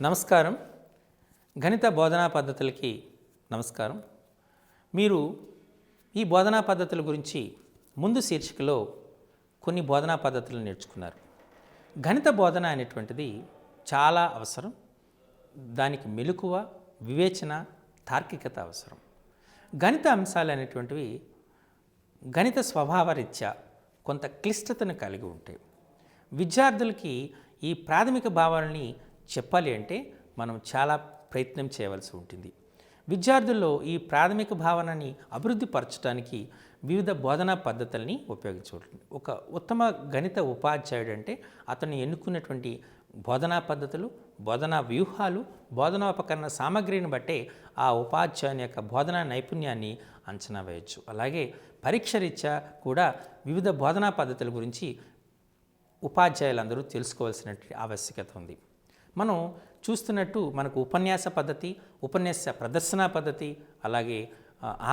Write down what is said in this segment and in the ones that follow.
నమస్కారం. గణిత బోధనా పద్ధతులకి నమస్కారం. మీరు ఈ బోధనా పద్ధతుల గురించి ముందు శీర్షికలో కొన్ని బోధనా పద్ధతులు నేర్చుకున్నారు. గణిత బోధన అనేటువంటిది చాలా అవసరం. దానికి మెలకువ, వివేచన, తార్కికత అవసరం. గణిత అంశాలు అనేటువంటివి గణిత స్వభావరీత్యా కొంత క్లిష్టతను కలిగి ఉంటాయి. విద్యార్థులకి ఈ ప్రాథమిక భావాలని చెప్పాలి అంటే మనం చాలా ప్రయత్నం చేయవలసి ఉంటుంది. విద్యార్థుల్లో ఈ ప్రాథమిక భావనని అభివృద్ధి పరచడానికి వివిధ బోధనా పద్ధతుల్ని ఉపయోగించబడుతుంది. ఒక ఉత్తమ గణిత ఉపాధ్యాయుడు అంటే అతను ఎన్నుకున్నటువంటి బోధనా పద్ధతులు, బోధనా వ్యూహాలు, బోధనోపకరణ సామగ్రిని బట్టే ఆ ఉపాధ్యాయుని యొక్క బోధనా నైపుణ్యాన్ని అంచనా వేయవచ్చు. అలాగే పరీక్ష రీత్యా కూడా వివిధ బోధనా పద్ధతుల గురించి ఉపాధ్యాయులందరూ తెలుసుకోవాల్సిన ఆవశ్యకత ఉంది. మనం చూస్తున్నట్టు మనకు ఉపన్యాస పద్ధతి, ఉపన్యాస ప్రదర్శన పద్ధతి, అలాగే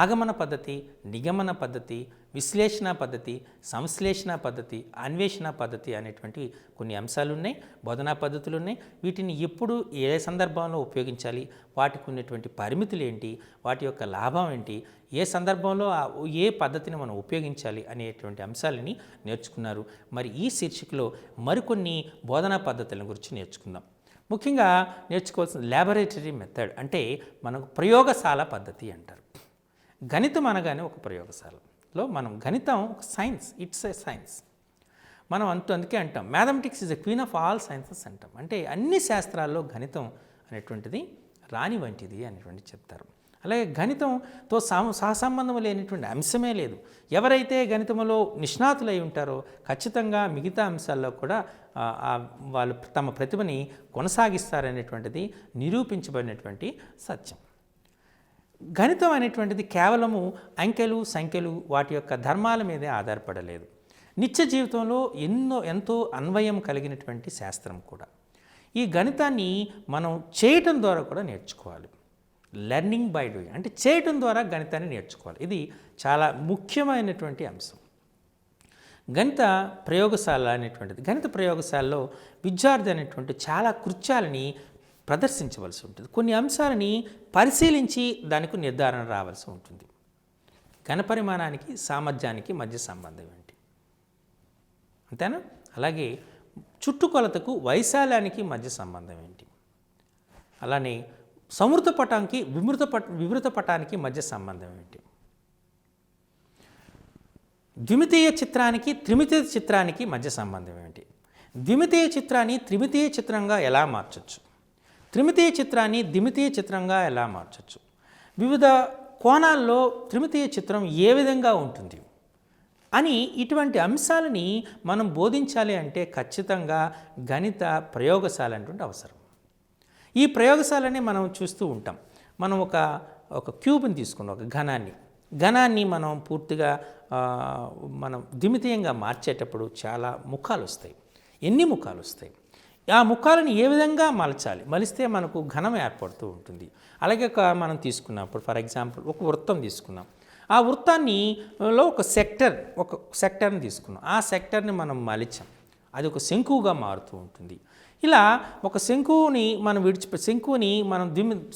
ఆగమన పద్ధతి, నిగమన పద్ధతి, విశ్లేషణ పద్ధతి, సంశ్లేషణ పద్ధతి, అన్వేషణ పద్ధతి అనేటువంటి కొన్ని అంశాలు ఉన్నాయి, బోధనా పద్ధతులు ఉన్నాయి. వీటిని ఎప్పుడు ఏ సందర్భంలో ఉపయోగించాలి, వాటికి ఉన్నటువంటి పరిమితులు ఏంటి, వాటి యొక్క లాభం ఏంటి, ఏ సందర్భంలో ఏ పద్ధతిని మనం ఉపయోగించాలి అనేటువంటి అంశాలని నేర్చుకున్నారు. మరి ఈ శీర్షికలో మరికొన్ని బోధనా పద్ధతుల గురించి నేర్చుకుందాం. ముఖ్యంగా నేర్చుకోవాల్సిన ల్యాబొరేటరీ మెథడ్ అంటే మనకు ప్రయోగశాల పద్ధతి అంటారు. గణితం అనగానే ఒక ప్రయోగశాలలో మనం గణితం ఒక సైన్స్, ఇట్స్ ఏ సైన్స్. మనం అందుకే అంటాం mathematics is a queen of all sciences అంటాం. అంటే అన్ని శాస్త్రాల్లో గణితం అనేటువంటిది రాణి వంటిది అనేటువంటి చెప్తారు. అలాగే గణితంతో సహసంబంధం లేనటువంటి అంశమే లేదు. ఎవరైతే గణితంలో నిష్ణాతులై ఉంటారో ఖచ్చితంగా మిగతా అంశాల్లో కూడా వాళ్ళు తమ ప్రతిభని కొనసాగిస్తారనేటువంటిది నిరూపించబడినటువంటి సత్యం. గణితం అనేటువంటిది కేవలము అంకెలు, సంఖ్యలు, వాటి యొక్క ధర్మాల మీదే ఆధారపడలేదు. నిత్య జీవితంలో ఎంతో అన్వయం కలిగినటువంటి శాస్త్రం కూడా. ఈ గణితాన్ని మనం చేయటం ద్వారా కూడా నేర్చుకోవాలి. లెర్నింగ్ బై డూయింగ్ అంటే చేయటం ద్వారా గణితాన్ని నేర్చుకోవాలి. ఇది చాలా ముఖ్యమైనటువంటి అంశం. గణిత ప్రయోగశాల అనేటువంటిది, గణిత ప్రయోగశాలలో విద్యార్థి అనేటువంటి చాలా కృత్యాలని ప్రదర్శించవలసి ఉంటుంది. కొన్ని అంశాలని పరిశీలించి దానికి నిర్ధారణ రావాల్సి ఉంటుంది. ఘనపరిమాణానికి, సామర్థ్యానికి మధ్య సంబంధం ఏంటి, అంతేనా? అలాగే చుట్టుకొలతకు, వైశాల్యానికి మధ్య సంబంధం ఏంటి, అలానే సమృద్ధ పటానికి, వివృత పటానికి మధ్య సంబంధం ఏంటి, ద్విమితీయ చిత్రానికి, త్రిమితీయ చిత్రానికి మధ్య సంబంధం ఏంటి, ద్విమితీయ చిత్రాన్ని త్రిమితీయ చిత్రంగా ఎలా మార్చవచ్చు, త్రిమితీయ చిత్రాన్ని ద్విమితీయ చిత్రంగా ఎలా మార్చవచ్చు, వివిధ కోణాల్లో త్రిమితీయ చిత్రం ఏ విధంగా ఉంటుంది అని ఇటువంటి అంశాలని మనం బోధించాలి అంటే ఖచ్చితంగా గణిత ప్రయోగశాల అనేటువంటి అవసరం. ఈ ప్రయోగశాలని మనం చూస్తూ ఉంటాం. మనం ఒక క్యూబ్ని తీసుకున్నాం, ఒక ఘనాన్ని మనం పూర్తిగా మనం ద్విమితీయంగా మార్చేటప్పుడు చాలా ముఖాలు వస్తాయి. ఎన్ని ముఖాలు వస్తాయి, ఆ ముఖాలను ఏ విధంగా మలిస్తే మనకు ఘనం ఏర్పడుతూ ఉంటుంది. అలాగే మనం తీసుకున్నప్పుడు ఫర్ ఎగ్జాంపుల్ ఒక వృత్తం తీసుకున్నాం. ఆ వృత్తాన్నిలో ఒక సెక్టర్ని తీసుకున్నాం. ఆ సెక్టర్ని మనం మలిచాం, అది ఒక శంకువుగా మారుతూ ఉంటుంది. ఇలా ఒక శంకువుని మనం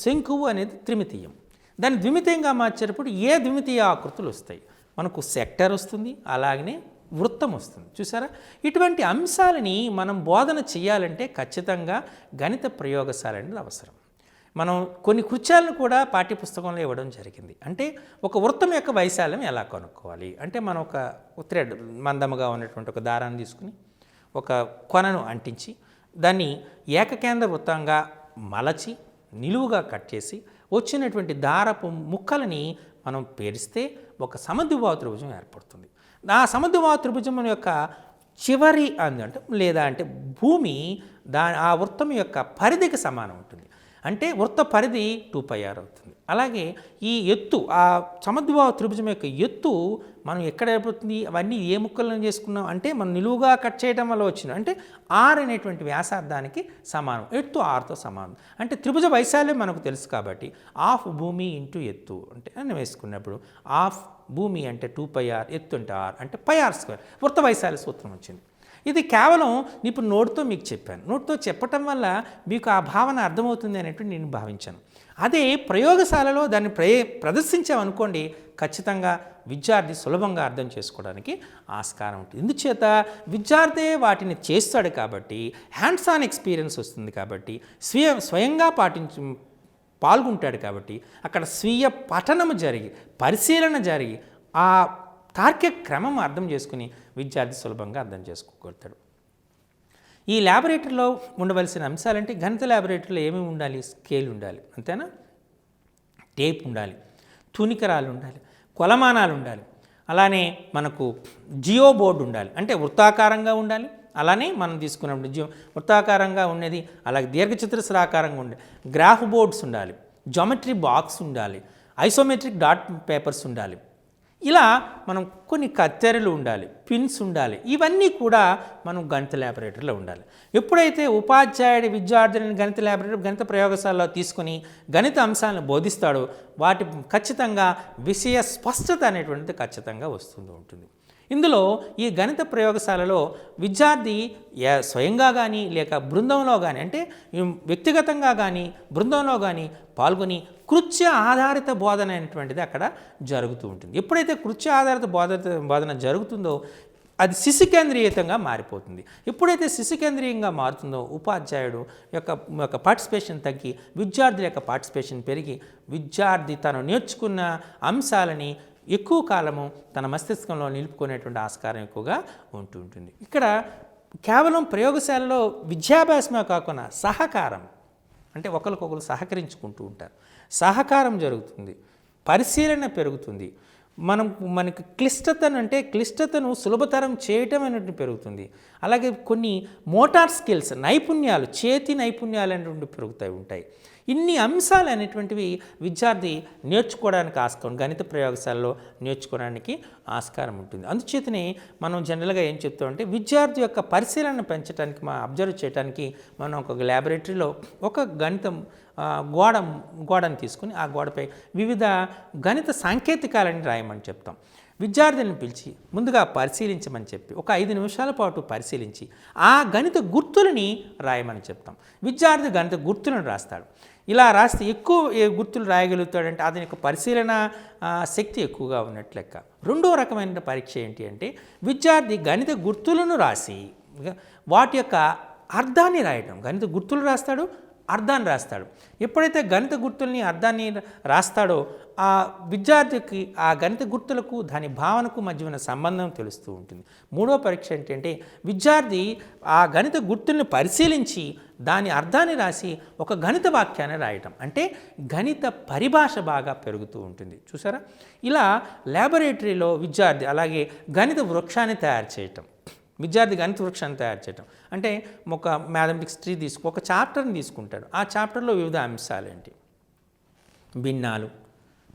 శంకువు అనేది త్రిమితీయం. దాన్ని ద్విమితీయంగా మార్చేటప్పుడు ఏ ద్విమితీయ ఆకృతులు వస్తాయి, మనకు సెక్టర్ వస్తుంది, అలాగనే వృత్తం వస్తుంది. చూసారా? ఇటువంటి అంశాలని మనం బోధన చేయాలంటే ఖచ్చితంగా గణిత ప్రయోగశాల అనేది అవసరం. మనం కొన్ని కృత్యాలను కూడా పాఠ్యపుస్తకంలో ఇవ్వడం జరిగింది. అంటే ఒక వృత్తం యొక్క వైశాల్యం ఎలా కనుక్కోవాలి అంటే మనం ఒక థ్రెడ్ మందముగా ఉన్నటువంటి ఒక దారాన్ని తీసుకుని ఒక కొనను అంటించి దాన్ని ఏకకేంద్ర వృత్తంగా మలచి నిలువుగా కట్ చేసి వచ్చినటువంటి దారపు ముక్కలని మనం పేరిస్తే ఒక సమద్విబాహు త్రిభుజం ఏర్పడుతుంది. ఆ సమద్విబాహు త్రిభుజం యొక్క చివరి లేదా భూమి ఆ వృత్తం యొక్క పరిధికి సమానం ఉంటుంది. అంటే వృత్త పరిధి 2πr అవుతుంది. అలాగే ఈ ఎత్తు, ఆ సమద్విబాహు త్రిభుజం యొక్క ఎత్తు మనం ఎక్కడ ఏర్పడుతుంది, అవన్నీ ఏ ముక్కలను చేసుకున్నాం అంటే మనం నిలువుగా కట్ చేయడం వల్ల వచ్చిన అంటే ఆర్ అనేటువంటి వ్యాసార్థానికి సమానం, ఎత్తు ఆర్తో సమానం. అంటే త్రిభుజ వైశాల్యం మనకు తెలుసు కాబట్టి ఆఫ్ భూమి ఇంటూ ఎత్తు అంటే అని వేసుకున్నప్పుడు ఆఫ్ భూమి అంటే 2πr, ఎత్తు అంటే r అంటే πr², వృత్త వైశాల్య సూత్రం వచ్చింది. ఇది కేవలం ఇప్పుడు నోటితో మీకు చెప్పాను. నోటితో చెప్పటం వల్ల మీకు ఆ భావన అర్థమవుతుంది అనేటువంటి నేను భావించాను. అదే ప్రయోగశాలలో దాన్ని ప్రదర్శించామనుకోండి, ఖచ్చితంగా విద్యార్థి సులభంగా అర్థం చేసుకోవడానికి ఆస్కారం ఉంటుంది. ఇందుచేత విద్యార్థి వాటిని చేస్తాడు కాబట్టి హ్యాండ్స్ ఆన్ ఎక్స్పీరియన్స్ వస్తుంది, కాబట్టి స్వయంగా పాల్గొంటాడు కాబట్టి అక్కడ స్వీయ పఠనము జరిగి పరిశీలన జరిగి ఆ తార్కిక క్రమం అర్థం చేసుకుని విద్యార్థి సులభంగా అర్థం చేసుకోగలుగుతాడు. ఈ ల్యాబొరేటరీలో ఉండవలసిన అంశాలంటే గణిత ల్యాబొరేటరీలో ఏమేమి ఉండాలి? స్కేల్ ఉండాలి, అంతేనా? టేప్ ఉండాలి, తునికరాలు ఉండాలి, కొలమానాలు ఉండాలి, అలానే మనకు జియో బోర్డు ఉండాలి, అంటే వృత్తాకారంగా ఉండాలి. అలానే మనం తీసుకున్నప్పుడు వృత్తాకారంగా ఉన్నది, అలాగే దీర్ఘచతురస్రాకారంగా ఉండాలి, గ్రాఫ్ బోర్డ్స్ ఉండాలి, జామెట్రీ బాక్స్ ఉండాలి, ఐసోమెట్రిక్ డాట్ పేపర్స్ ఉండాలి. ఇలా మనం కొన్ని కత్తెరలు ఉండాలి, పిన్స్ ఉండాలి. ఇవన్నీ కూడా మనం గణిత ల్యాబొరేటరీలో ఉండాలి. ఎప్పుడైతే ఉపాధ్యాయుడి విద్యార్థులను గణిత ల్యాబొరేటరీ గణిత ప్రయోగశాలలో తీసుకుని గణిత అంశాలను బోధిస్తాడో వాటి ఖచ్చితంగా విషయ స్పష్టత అనేటువంటిది ఖచ్చితంగా వస్తూ ఉంటుంది. ఇందులో ఈ గణిత ప్రయోగశాలలో విద్యార్థి స్వయంగా కానీ లేక బృందంలో కానీ, అంటే వ్యక్తిగతంగా కానీ బృందంలో కానీ పాల్గొని కృత్య ఆధారిత బోధన అనేటువంటిది అక్కడ జరుగుతూ ఉంటుంది. ఎప్పుడైతే కృత్య ఆధారిత బోధన జరుగుతుందో అది శిశుకేంద్రీయంగా మారిపోతుంది. ఎప్పుడైతే శిశుకేంద్రీయంగా మారుతుందో ఉపాధ్యాయుడు యొక్క పార్టిసిపేషన్ తగ్గి విద్యార్థుల యొక్క పార్టిసిపేషన్ పెరిగి విద్యార్థి తను నేర్చుకున్న అంశాలని ఎక్కువ కాలము తన మస్తిష్కంలో నిలుపుకునేటువంటి ఆస్కారం ఎక్కువగా ఉంటుంది. ఇక్కడ కేవలం ప్రయోగశాలలో విద్యాభ్యాసమే కాకుండా సహకారం, అంటే ఒకరికొకరు సహకరించుకుంటూ ఉంటారు, సహకారం జరుగుతుంది, పరిశీలన పెరుగుతుంది, మనకి క్లిష్టతను సులభతరం చేయటం అనేటువంటి పెరుగుతుంది. అలాగే కొన్ని మోటార్ స్కిల్స్, నైపుణ్యాలు, చేతి నైపుణ్యాలు అనేటువంటి పెరుగుతాయి ఉంటాయి. ఇన్ని అంశాలు అనేటువంటివి విద్యార్థి నేర్చుకోవడానికి ఆస్కారం, గణిత ప్రయోగశాలలో నేర్చుకోవడానికి ఆస్కారం ఉంటుంది. అందుచేతనే మనం జనరల్గా ఏం చెప్తామంటే విద్యార్థి యొక్క పరిశీలన పెంచడానికి, అబ్జర్వ్ చేయడానికి మనం ఒక ల్యాబొరేటరీలో ఒక గణితం గోడను తీసుకుని ఆ గోడపై వివిధ గణిత సాంకేతికాలని రాయమని చెప్తాం. విద్యార్థులను పిలిచి ముందుగా పరిశీలించమని చెప్పి ఒక 5 నిమిషాల పాటు పరిశీలించి ఆ గణిత గుర్తులని రాయమని చెప్తాం. విద్యార్థి గణిత గుర్తులను రాస్తాడు. ఇలా రాస్తే ఎక్కువ గుర్తులు రాయగలుగుతాడంటే అతని యొక్క పరిశీలన శక్తి ఎక్కువగా ఉన్నట్లు లెక్క. రెండో రకమైన పరీక్ష ఏంటి అంటే విద్యార్థి గణిత గుర్తులను రాసి వాటి యొక్క అర్థాన్ని రాయటం. గణిత గుర్తులు రాస్తాడు, అర్థాన్ని రాస్తాడు. ఎప్పుడైతే గణిత గుర్తుల్ని అర్థాన్ని రాస్తాడో ఆ విద్యార్థికి ఆ గణిత గుర్తులకు దాని భావనకు మధ్య ఉన్న సంబంధం తెలుస్తూ ఉంటుంది. మూడో పరీక్ష ఏంటంటే విద్యార్థి ఆ గణిత గుర్తుల్ని పరిశీలించి దాని అర్థాన్ని రాసి ఒక గణిత వాక్యాన్ని రాయటం, అంటే గణిత పరిభాష బాగా పెరుగుతూ ఉంటుంది. చూసారా? ఇలా ల్యాబొరేటరీలో విద్యార్థి అలాగే గణిత వృక్షాన్ని తయారు చేయటం, విద్యార్థి గణిత వృక్షాన్ని తయారు చేయటం అంటే ఒక మ్యాథమెటిక్స్ ట్రీ ఒక చాప్టర్ని తీసుకుంటాడు. ఆ చాప్టర్లో వివిధ అంశాలు ఏంటి?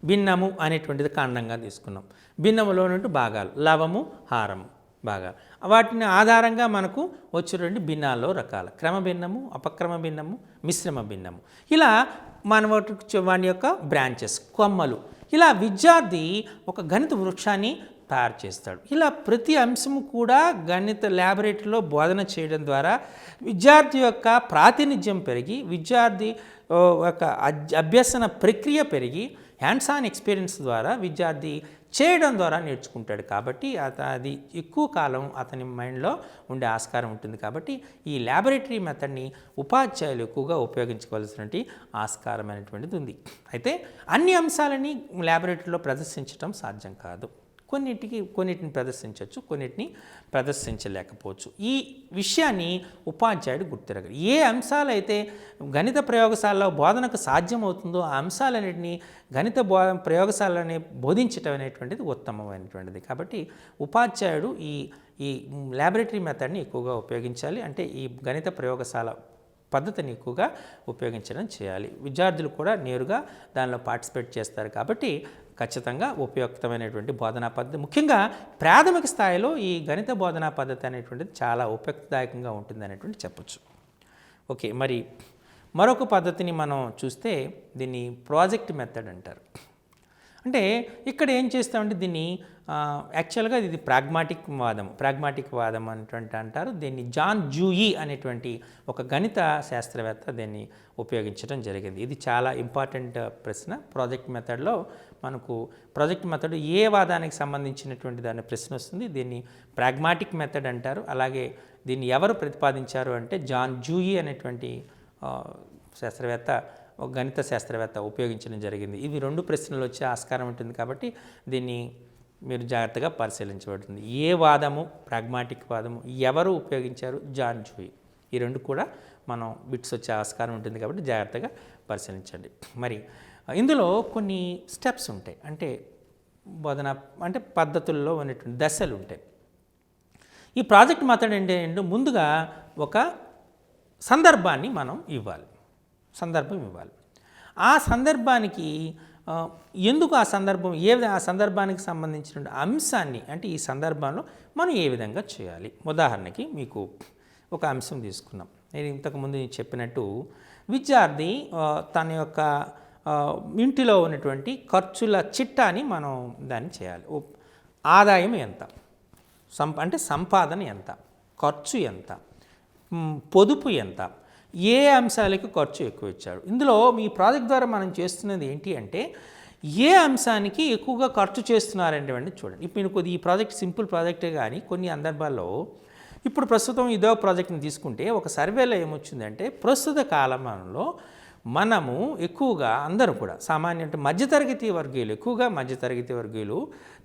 భిన్నము అనేటువంటిది కాండంగా తీసుకున్నాం. భిన్నములో నుండి భాగాలు, లవము, హారము భాగాలు. వాటిని ఆధారంగా మనకు వచ్చినటువంటి భిన్నాల్లో రకాల క్రమ భిన్నము, అపక్రమ భిన్నము, మిశ్రమ భిన్నము. ఇలా వాటి యొక్క బ్రాంచెస్, కొమ్మలు. ఇలా విద్యార్థి ఒక గణిత వృక్షాన్ని తయారు చేస్తాడు. ఇలా ప్రతి అంశము కూడా గణిత ల్యాబొరేటరీలో బోధన చేయడం ద్వారా విద్యార్థి యొక్క ప్రాతినిధ్యం పెరిగి విద్యార్థి యొక్క అభ్యసన ప్రక్రియ పెరిగి హ్యాండ్స్ ఆన్ ఎక్స్పీరియన్స్ ద్వారా విద్యార్థి చేయడం ద్వారా నేర్చుకుంటాడు. కాబట్టి అది ఎక్కువ కాలం అతని మైండ్లో ఉండే ఆస్కారం ఉంటుంది. కాబట్టి ఈ ల్యాబొరేటరీ మెథడ్ని ఉపాధ్యాయులు ఎక్కువగా ఉపయోగించుకోవాల్సినటువంటి ఆస్కారం అనేటువంటిది ఉంది. అయితే అన్ని అంశాలని ల్యాబొరేటరీలో ప్రదర్శించడం సాధ్యం కాదు. కొన్నిటిని ప్రదర్శించవచ్చు, కొన్నిటిని ప్రదర్శించలేకపోవచ్చు. ఈ విషయాన్ని ఉపాధ్యాయుడు గుర్తిరగలి. ఏ అంశాలైతే గణిత ప్రయోగశాలలో బోధనకు సాధ్యమవుతుందో ఆ అంశాలన్నింటినీ గణిత ప్రయోగశాలని బోధించటం అనేటువంటిది ఉత్తమమైనటువంటిది. కాబట్టి ఉపాధ్యాయుడు ఈ ల్యాబొరేటరీ మెథడ్ని ఎక్కువగా ఉపయోగించాలి. అంటే ఈ గణిత ప్రయోగశాల పద్ధతిని ఎక్కువగా ఉపయోగించడం చేయాలి. విద్యార్థులు కూడా నేరుగా దానిలో పార్టిసిపేట్ చేస్తారు. కాబట్టి ఖచ్చితంగా ఉపయుక్తమైనటువంటి బోధనా పద్ధతి, ముఖ్యంగా ప్రాథమిక స్థాయిలో ఈ గణిత బోధనా పద్ధతి అనేటువంటిది చాలా ఉపయుక్తదాయకంగా ఉంటుంది అనేటువంటి చెప్పచ్చు. ఓకే, మరి మరొక పద్ధతిని మనం చూస్తే దీన్ని ప్రాజెక్ట్ మెథడ్ అంటారు. అంటే ఇక్కడ ఏం చేస్తామంటే దీన్ని యాక్చువల్గా ఇది ప్రాగ్మాటిక్ వాదం అనేటువంటి అంటారు. దీన్ని జాన్ డ్యూయీ అనేటువంటి ఒక గణిత శాస్త్రవేత్త దీన్ని ఉపయోగించడం జరిగింది. ఇది చాలా ఇంపార్టెంట్ ప్రశ్న. ప్రాజెక్ట్ మెథడ్లో మనకు ప్రాజెక్ట్ మెథడ్ ఏ వాదానికి సంబంధించినటువంటి దాని ప్రశ్న వస్తుంది. దీన్ని ప్రాగ్మాటిక్ మెథడ్ అంటారు. అలాగే దీన్ని ఎవరు ప్రతిపాదించారు అంటే జాన్ డ్యూయీ అనేటువంటి శాస్త్రవేత్త, ఒక గణిత శాస్త్రవేత్త ఉపయోగించడం జరిగింది. ఇవి 2 ప్రశ్నలు వచ్చే ఆస్కారం ఉంటుంది కాబట్టి దీన్ని మీరు జాగ్రత్తగా పరిశీలించబడుతుంది. ఏ వాదము, ప్రాగ్మాటిక్ వాదము ఎవరు ఉపయోగించారు? John Dewey. ఈ 2 కూడా మనం బిట్స్ వచ్చే ఆస్కారం ఉంటుంది కాబట్టి జాగ్రత్తగా పరిశీలించండి. మరి ఇందులో కొన్ని స్టెప్స్ ఉంటాయి, అంటే బోధన అంటే పద్ధతుల్లో ఉన్నటువంటి దశలు ఉంటాయి. ఈ ప్రాజెక్ట్ మెథడ్ ఏంటంటే ముందుగా ఒక సందర్భాన్ని మనం ఇవ్వాలి. ఆ సందర్భానికి ఎందుకు ఆ సందర్భం ఆ సందర్భానికి సంబంధించిన అంశాన్ని, అంటే ఈ సందర్భంలో మనం ఏ విధంగా చేయాలి. ఉదాహరణకి మీకు ఒక అంశం తీసుకున్నాం. నేను ఇంతకుముందు చెప్పినట్టు విద్యార్థి తన యొక్క ఇంటిలో ఉన్నటువంటి ఖర్చుల చిట్టాని మనం దాన్ని చేయాలి. ఆదాయం ఎంత, అంటే సంపాదన ఎంత, ఖర్చు ఎంత, పొదుపు ఎంత, ఏ అంశాలకు ఖర్చు ఎక్కువ ఇచ్చాడు. ఇందులో మీ ప్రాజెక్ట్ ద్వారా మనం చేస్తున్నది ఏంటి అంటే ఏ అంశానికి ఎక్కువగా ఖర్చు చేస్తున్నారంటే చూడండి. ఇప్పుడు ఈ ప్రాజెక్ట్ సింపుల్ ప్రాజెక్టే, కానీ కొన్ని సందర్భాల్లో ఇప్పుడు ప్రస్తుతం ఇదో ప్రాజెక్ట్ని తీసుకుంటే ఒక సర్వేలో ఏమొచ్చిందంటే ప్రస్తుత కాలంలో మనము ఎక్కువగా అందరూ కూడా సామాన్య అంటే ఎక్కువగా మధ్యతరగతి వర్గీయులు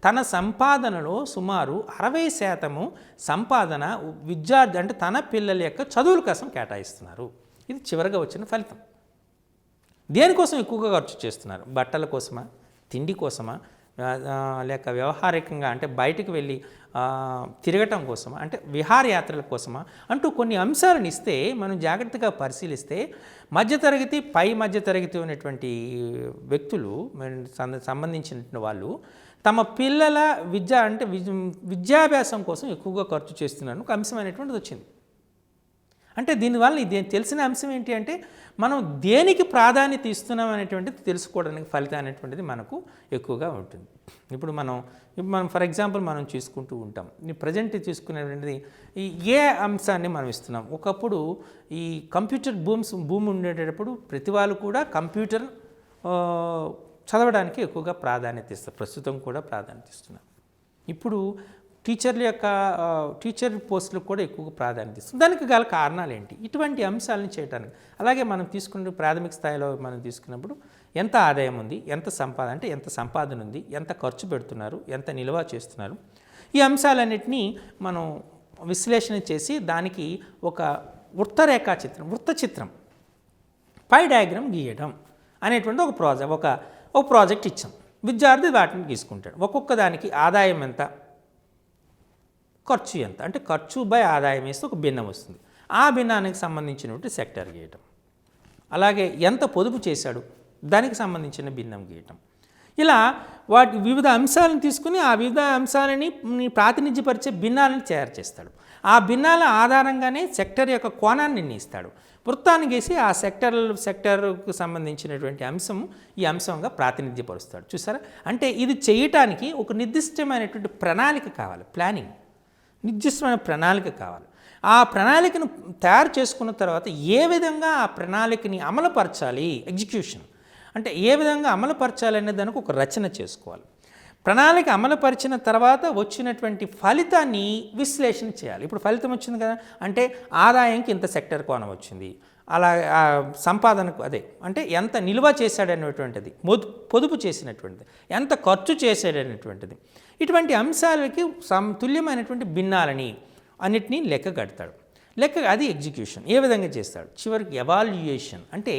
తన సంపాదనలో సుమారు 60% సంపాదన విద్యార్థి అంటే తన పిల్లల యొక్క చదువుల కోసం కేటాయిస్తున్నారు. ఇది చివరిగా వచ్చిన ఫలితం. దేనికోసం ఎక్కువగా ఖర్చు చేస్తున్నారు? బట్టల కోసమా, తిండి కోసమా, లేక వ్యవహారికంగా అంటే బయటికి వెళ్ళి తిరగటం కోసమా, అంటే విహారయాత్రల కోసమా అంటూ కొన్ని అంశాలను ఇస్తే మనం జాగ్రత్తగా పరిశీలిస్తే పై మధ్యతరగతి ఉన్నటువంటి వ్యక్తులు సంబంధించిన వాళ్ళు తమ పిల్లల విద్యాభ్యాసం కోసం ఎక్కువగా ఖర్చు చేస్తున్నారు ఒక అంశం అనేటువంటిది వచ్చింది. అంటే దీనివల్ల ఇది తెలిసిన అంశం ఏంటి అంటే మనం దేనికి ప్రాధాన్యత ఇస్తున్నాం అనేటువంటిది తెలుసుకోవడానికి ఫలితం అనేటువంటిది మనకు ఎక్కువగా ఉంటుంది. ఇప్పుడు మనం ఫర్ ఎగ్జాంపుల్ మనం చూసుకుంటూ ఉంటాం. ఈ ప్రజెంట్ తీసుకునేటువంటిది ఏ అంశాన్ని మనం ఇస్తున్నాం. ఒకప్పుడు ఈ కంప్యూటర్ భూమి ఉండేటప్పుడు ప్రతి వాళ్ళు కూడా కంప్యూటర్ చదవడానికి ఎక్కువగా ప్రాధాన్యత ఇస్తారు. ప్రస్తుతం కూడా ప్రాధాన్యత ఇస్తున్నారు. ఇప్పుడు టీచర్ పోస్టులకు కూడా ఎక్కువగా ప్రాధాన్యత ఇస్తుంది. దానికి గల కారణాలు ఏంటి? ఇటువంటి అంశాలను చేయడానికి. అలాగే మనం తీసుకున్న ప్రాథమిక స్థాయిలో మనం తీసుకున్నప్పుడు ఎంత ఆదాయం ఉంది, ఎంత సంపాదన ఉంది, ఎంత ఖర్చు పెడుతున్నారు, ఎంత నిల్వ చేస్తున్నారు, ఈ అంశాలన్నింటినీ మనం విశ్లేషణ చేసి దానికి ఒక వృత్త చిత్రం పై డయాగ్రామ్ గీయడం అనేటువంటి ఒక ప్రాజెక్ట్ ఇచ్చాం. విద్యార్థి వాటిని గీసుకుంటాడు. ఒక్కొక్క దానికి ఆదాయం ఎంత, ఖర్చు ఎంత, అంటే ఖర్చు బై ఆదాయం వేస్తే ఒక భిన్నం వస్తుంది. ఆ భిన్నానికి సంబంధించినటువంటి సెక్టర్ గీయటం. అలాగే ఎంత పొదుపు చేశాడు దానికి సంబంధించిన భిన్నం గీయటం. ఇలా వివిధ అంశాలను తీసుకుని ఆ వివిధ అంశాలని ప్రాతినిధ్యపరిచే భిన్నాలను తయారు చేస్తాడు. ఆ భిన్నాల ఆధారంగానే సెక్టర్ యొక్క కోణాన్ని నిర్ణయిస్తాడు. వృత్తాన్ని గీసి ఆ సెక్టర్కు సంబంధించినటువంటి అంశం ఈ అంశంగా ప్రాతినిధ్యపరుస్తాడు. చూసారా? అంటే ఇది చేయటానికి ఒక నిర్దిష్టమైనటువంటి ప్రణాళిక కావాలి. నిర్దిష్టమైన ప్రణాళిక కావాలి. ఆ ప్రణాళికను తయారు చేసుకున్న తర్వాత ఏ విధంగా ఆ ప్రణాళికని అమలుపరచాలి, ఎగ్జిక్యూషన్ అంటే ఏ విధంగా అమలుపరచాలి అనే దానికి ఒక రచన చేసుకోవాలి. ప్రణాళిక అమలుపరిచిన తర్వాత వచ్చినటువంటి ఫలితాన్ని విశ్లేషణ చేయాలి. ఇప్పుడు ఫలితం వచ్చింది కదా, అంటే ఆదాయంకి ఇంత సెక్టర్ కోణం వచ్చింది, అలా సంపాదనకు అంటే ఎంత నిల్వ చేశాడనేటువంటిది, పొదుపు చేసినటువంటిది, ఎంత ఖర్చు చేశాడనేటువంటిది, ఇటువంటి అంశాలకి తుల్యమైనటువంటి భిన్నాలని అన్నిటినీ లెక్క కడతాడు. అది ఎగ్జిక్యూషన్ ఏ విధంగా చేస్తాడు. చివరికి ఎవాల్యుయేషన్ అంటే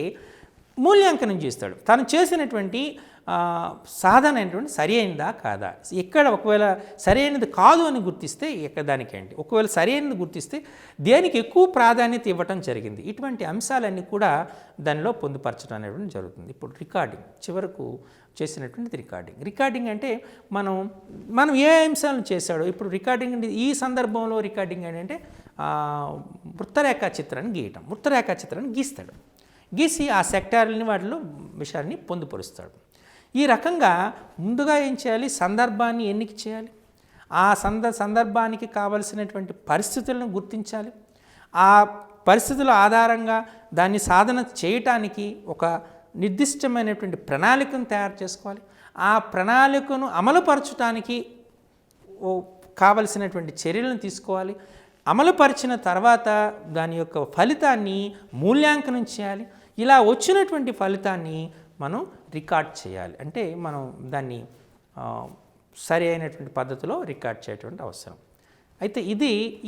మూల్యాంకనం చేస్తాడు. తను చేసినటువంటి సాధన అనేటువంటి సరి అయినదా కాదా, ఎక్కడ ఒకవేళ సరి అయినది కాదు అని గుర్తిస్తే దానికేంటి, ఒకవేళ సరి అయినది గుర్తిస్తే దేనికి ఎక్కువ ప్రాధాన్యత ఇవ్వటం జరిగింది. ఇటువంటి అంశాలన్నీ కూడా దానిలో పొందుపరచడం అనేటువంటి జరుగుతుంది. ఇప్పుడు రికార్డింగ్ చివరకు చేసినటువంటిది రికార్డింగ్ అంటే మనం ఏ అంశాలను చేశాడో. ఇప్పుడు రికార్డింగ్ అంటే ఈ సందర్భంలో రికార్డింగ్ ఏంటంటే వృత్తరేఖా చిత్రాన్ని గీస్తాడు. గీసి ఆ సెక్టార్లని వాటిలో విషయాన్ని పొందుపరుస్తాడు. ఈ రకంగా ముందుగా ఏం చేయాలి, సందర్భాన్ని ఎన్నిక చేయాలి, ఆ సందర్భానికి కావలసినటువంటి పరిస్థితులను గుర్తించాలి, ఆ పరిస్థితుల ఆధారంగా దాన్ని సాధన చేయటానికి ఒక నిర్దిష్టమైనటువంటి ప్రణాళికను తయారు చేసుకోవాలి, ఆ ప్రణాళికను అమలుపరచడానికి కావలసినటువంటి చర్యలను తీసుకోవాలి, అమలుపరిచిన తర్వాత దాని యొక్క ఫలితాన్ని మూల్యాంకనం చేయాలి, ఇలా వచ్చినటువంటి ఫలితాన్ని మనం రికార్డ్ చేయాలి. అంటే మనం దాన్ని సరి అయినటువంటి పద్ధతిలో రికార్డ్ చేయటువంటి అవసరం. అయితే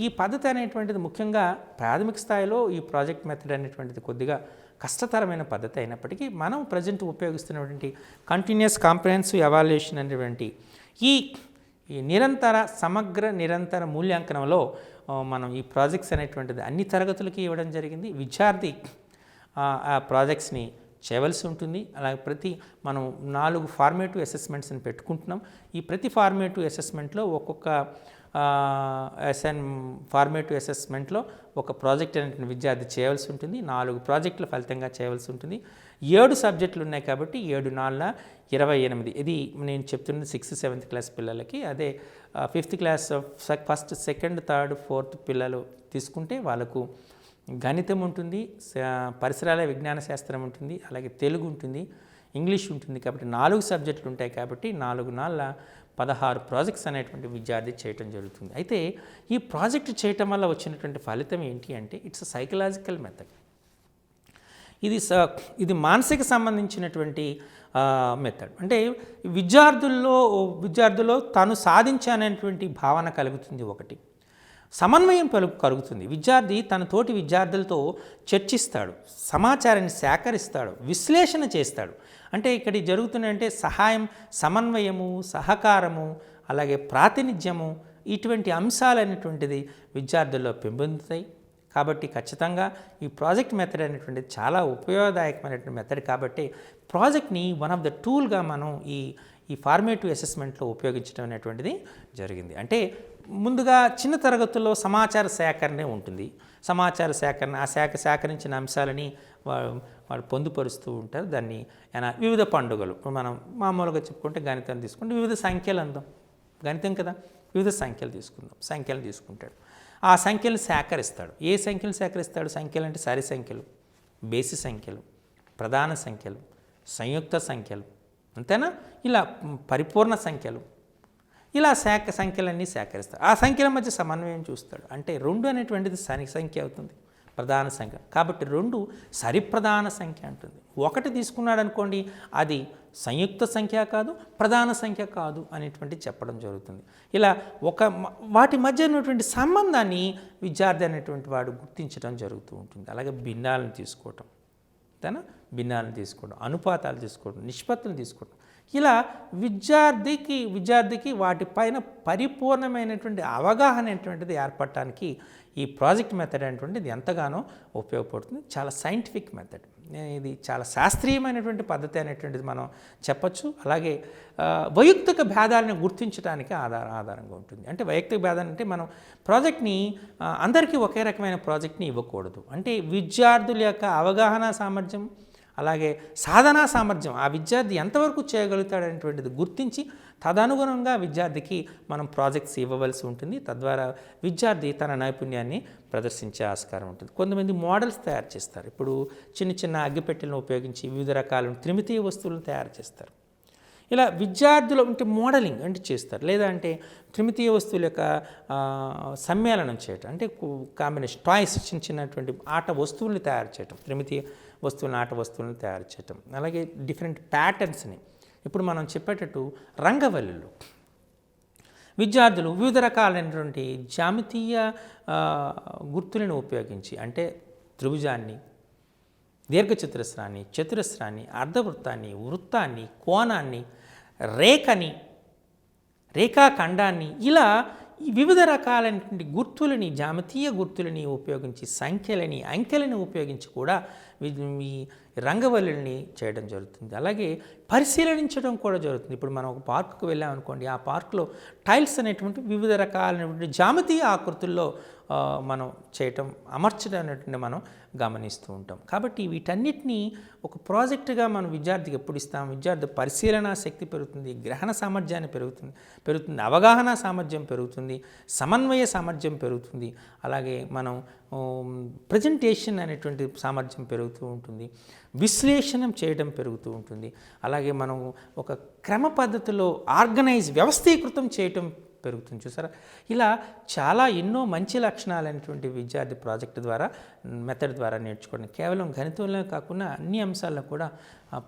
ఈ పద్ధతి అనేటువంటిది ముఖ్యంగా ప్రాథమిక స్థాయిలో ఈ ప్రాజెక్ట్ మెథడ్ అనేటువంటిది కొద్దిగా కష్టతరమైన పద్ధతి అయినప్పటికీ మనం ప్రజెంట్ ఉపయోగిస్తున్నటువంటి కంటిన్యూస్ కాంప్రహెన్సివ్ ఎవాల్యుయేషన్ అనేటువంటి ఈ నిరంతర మూల్యాంకనంలో మనం ఈ ప్రాజెక్ట్స్ అనేటువంటిది అన్ని తరగతులకి ఇవ్వడం జరిగింది. విద్యార్థి ఆ ప్రాజెక్ట్స్ని చేయవలసి ఉంటుంది. అలాగే మనం 4 ఫార్మేటివ్ అసెస్మెంట్స్ని పెట్టుకుంటున్నాం. ఈ ప్రతి ఫార్మేటివ్ అసెస్మెంట్లో ఒక్కొక్క ఫార్మేటివ్ అసెస్మెంట్లో ఒక ప్రాజెక్ట్ అనేటువంటి విద్యార్థి చేయవలసి ఉంటుంది. 4 ప్రాజెక్టుల ఫలితంగా చేయవలసి ఉంటుంది. 7 సబ్జెక్టులు ఉన్నాయి కాబట్టి 7 4 28. ఇది నేను చెప్తున్నది 6th 7th క్లాస్ పిల్లలకి. అదే 5th class first second third fourth పిల్లలు తీసుకుంటే వాళ్ళకు గణితం ఉంటుంది, పరిసరాల విజ్ఞాన శాస్త్రం ఉంటుంది, అలాగే తెలుగు ఉంటుంది, ఇంగ్లీష్ ఉంటుంది. కాబట్టి 4 సబ్జెక్టులు ఉంటాయి కాబట్టి 4 4 16 ప్రాజెక్ట్స్ అనేటువంటి విద్యార్థి చేయటం జరుగుతుంది. అయితే ఈ ప్రాజెక్ట్ చేయటం వల్ల వచ్చినటువంటి ఫలితం ఏంటి అంటే ఇట్స్ సైకలాజికల్ మెథడ్. ఇది మానసిక సంబంధించినటువంటి మెథడ్. అంటే విద్యార్థుల్లో తాను సాధించానటువంటి భావన కలుగుతుంది. ఒకటి సమన్వయం కలుగుతుంది. విద్యార్థి తన తోటి విద్యార్థులతో చర్చిస్తాడు, సమాచారాన్ని సేకరిస్తాడు, విశ్లేషణ చేస్తాడు. అంటే ఇక్కడ జరుగుతున్నాయంటే సహాయం, సమన్వయము, సహకారము, అలాగే ప్రాతినిధ్యము, ఇటువంటి అంశాలనేటువంటిది విద్యార్థుల్లో పెంపొందుతాయి. కాబట్టి ఖచ్చితంగా ఈ ప్రాజెక్ట్ మెథడ్ అనేటువంటిది చాలా ఉపయోగదాయకమైనటువంటి మెథడ్. కాబట్టి ప్రాజెక్ట్ని వన్ ఆఫ్ ద టూల్గా మనం ఈ ఫార్మేటివ్ అసెస్మెంట్లో ఉపయోగించడం అనేటువంటిది జరిగింది. అంటే ముందుగా చిన్న తరగతుల్లో సమాచార సేకరణే ఉంటుంది. సమాచార సేకరణ, ఆ సేకరించిన అంశాలని వాళ్ళు పొందుపరుస్తూ ఉంటారు. దాన్ని వివిధ పండుగలు, మనం మామూలుగా చెప్పుకుంటే గణితం తీసుకుంటే వివిధ సంఖ్యలు అందాం, గణితం కదా, వివిధ సంఖ్యలు తీసుకుందాం. సంఖ్యలు తీసుకుంటాడు, ఆ సంఖ్యలను సేకరిస్తాడు. ఏ సంఖ్యలు సేకరిస్తాడు? సంఖ్యలు అంటే సరి సంఖ్యలు, బేసి సంఖ్యలు, ప్రధాన సంఖ్యలు, సంయుక్త సంఖ్యలు, అంతేనా? ఇలా పరిపూర్ణ సంఖ్యలు, ఇలా సంఖ్యలన్నీ సేకరిస్తాడు. ఆ సంఖ్యల మధ్య సమన్వయం చూస్తాడు. అంటే 2 అనేటువంటిది సంఖ్య అవుతుంది, ప్రధాన సంఖ్య. కాబట్టి 2 సరిప్రధాన సంఖ్య అంటుంది. 1 తీసుకున్నాడు అనుకోండి, అది సంయుక్త సంఖ్య కాదు, ప్రధాన సంఖ్య కాదు అనేటువంటి చెప్పడం జరుగుతుంది. ఇలా వాటి మధ్య ఉన్నటువంటి సంబంధాన్ని విద్యార్థి అనేటువంటి వాడు గుర్తించడం జరుగుతూ ఉంటుంది. అలాగే భిన్నాలను తీసుకోవటం, అంతేనా? భిన్నాలను తీసుకోవడం, అనుపాతాలు తీసుకోవడం, నిష్పత్తులు తీసుకోవడం, ఇలా విద్యార్థికి వాటిపైన పరిపూర్ణమైనటువంటి అవగాహన అనేటువంటిది ఏర్పడటానికి ఈ ప్రాజెక్ట్ మెథడ్ అనేటువంటిది ఎంతగానో ఉపయోగపడుతుంది. చాలా సైంటిఫిక్ మెథడ్, ఇది చాలా శాస్త్రీయమైనటువంటి పద్ధతి అనేటువంటిది మనం చెప్పచ్చు. అలాగే వైయక్తిక భేదాలను గుర్తించడానికి ఆధారంగా ఉంటుంది. అంటే వైయక్తిక భేదాలు అంటే మనం ప్రాజెక్ట్ని అందరికీ ఒకే రకమైన ప్రాజెక్ట్ని ఇవ్వకూడదు. అంటే విద్యార్థుల యొక్క అవగాహన సామర్థ్యం, అలాగే సాధనా సామర్థ్యం, ఆ విద్యార్థి ఎంతవరకు చేయగలుగుతాడనేటువంటిది గుర్తించి తదనుగుణంగా విద్యార్థికి మనం ప్రాజెక్ట్స్ ఇవ్వవలసి ఉంటుంది. తద్వారా విద్యార్థి తన నైపుణ్యాన్ని ప్రదర్శించే ఆస్కారం ఉంటుంది. కొంతమంది మోడల్స్ తయారు చేస్తారు. ఇప్పుడు చిన్న అగ్గిపెట్టెలను ఉపయోగించి వివిధ రకాల త్రిమితీయ వస్తువులను తయారు చేస్తారు. ఇలా విద్యార్థులు అంటే మోడలింగ్ అంటే చేస్తారు. లేదా అంటే త్రిమితీయ వస్తువుల యొక్క సమ్మేళనం చేయటం, అంటే కాంబినేషన్ టాయ్స్, చిన్నటువంటి ఆట వస్తువుల్ని తయారు చేయటం, త్రిమితీయ వస్తువులను, ఆట వస్తువులను తయారు చేయటం. అలాగే డిఫరెంట్ ప్యాటర్న్స్ని, ఇప్పుడు మనం చెప్పేటట్టు రంగవల్లులు, విద్యార్థులు వివిధ రకాలైనటువంటి జ్యామితీయ గుర్తులను ఉపయోగించి, అంటే త్రిభుజాన్ని, దీర్ఘచతురస్రాన్ని, చతురస్రాన్ని, అర్ధవృత్తాన్ని, వృత్తాన్ని, కోణాన్ని, రేఖాఖండాన్ని, ఇలా వివిధ రకాలైనటువంటి గుర్తులని, జ్యామితీయ గుర్తులని ఉపయోగించి, సంఖ్యలని, అంకెలని ఉపయోగించి కూడా ఈ రంగవల్లుల్ని చేయడం జరుగుతుంది. అలాగే పరిశీలించడం కూడా జరుగుతుంది. ఇప్పుడు మనం ఒక పార్కుకు వెళ్ళామనుకోండి, ఆ పార్కులో టైల్స్ అనేటువంటి వివిధ రకాలైనటువంటి జామితీయ ఆకృతుల్లో మనం చేయటం, అమర్చడం అనేటువంటి మనం గమనిస్తూ ఉంటాం. కాబట్టి వీటన్నిటినీ ఒక ప్రాజెక్టుగా మనం విద్యార్థికి ఎప్పుడు ఇస్తాం? విద్యార్థి పరిశీలనా శక్తి పెరుగుతుంది, గ్రహణ సామర్థ్యాన్ని పెరుగుతుంది, అవగాహన సామర్థ్యం పెరుగుతుంది, సమన్వయ సామర్థ్యం పెరుగుతుంది. అలాగే మనం ప్రజెంటేషన్ అనేటువంటి సామర్థ్యం పెరుగుతూ ఉంటుంది, విశ్లేషణం చేయడం పెరుగుతూ ఉంటుంది. అలాగే మనం ఒక క్రమ పద్ధతిలో వ్యవస్థీకృతం చేయటం పెరుగుతుంది. చూసారా, ఇలా చాలా ఎన్నో మంచి లక్షణాలైనటువంటి విద్యార్థి ప్రాజెక్ట్ ద్వారా, మెథడ్ ద్వారా నేర్చుకోవడం. కేవలం గణితంలో కాకుండా అన్ని అంశాల్లో కూడా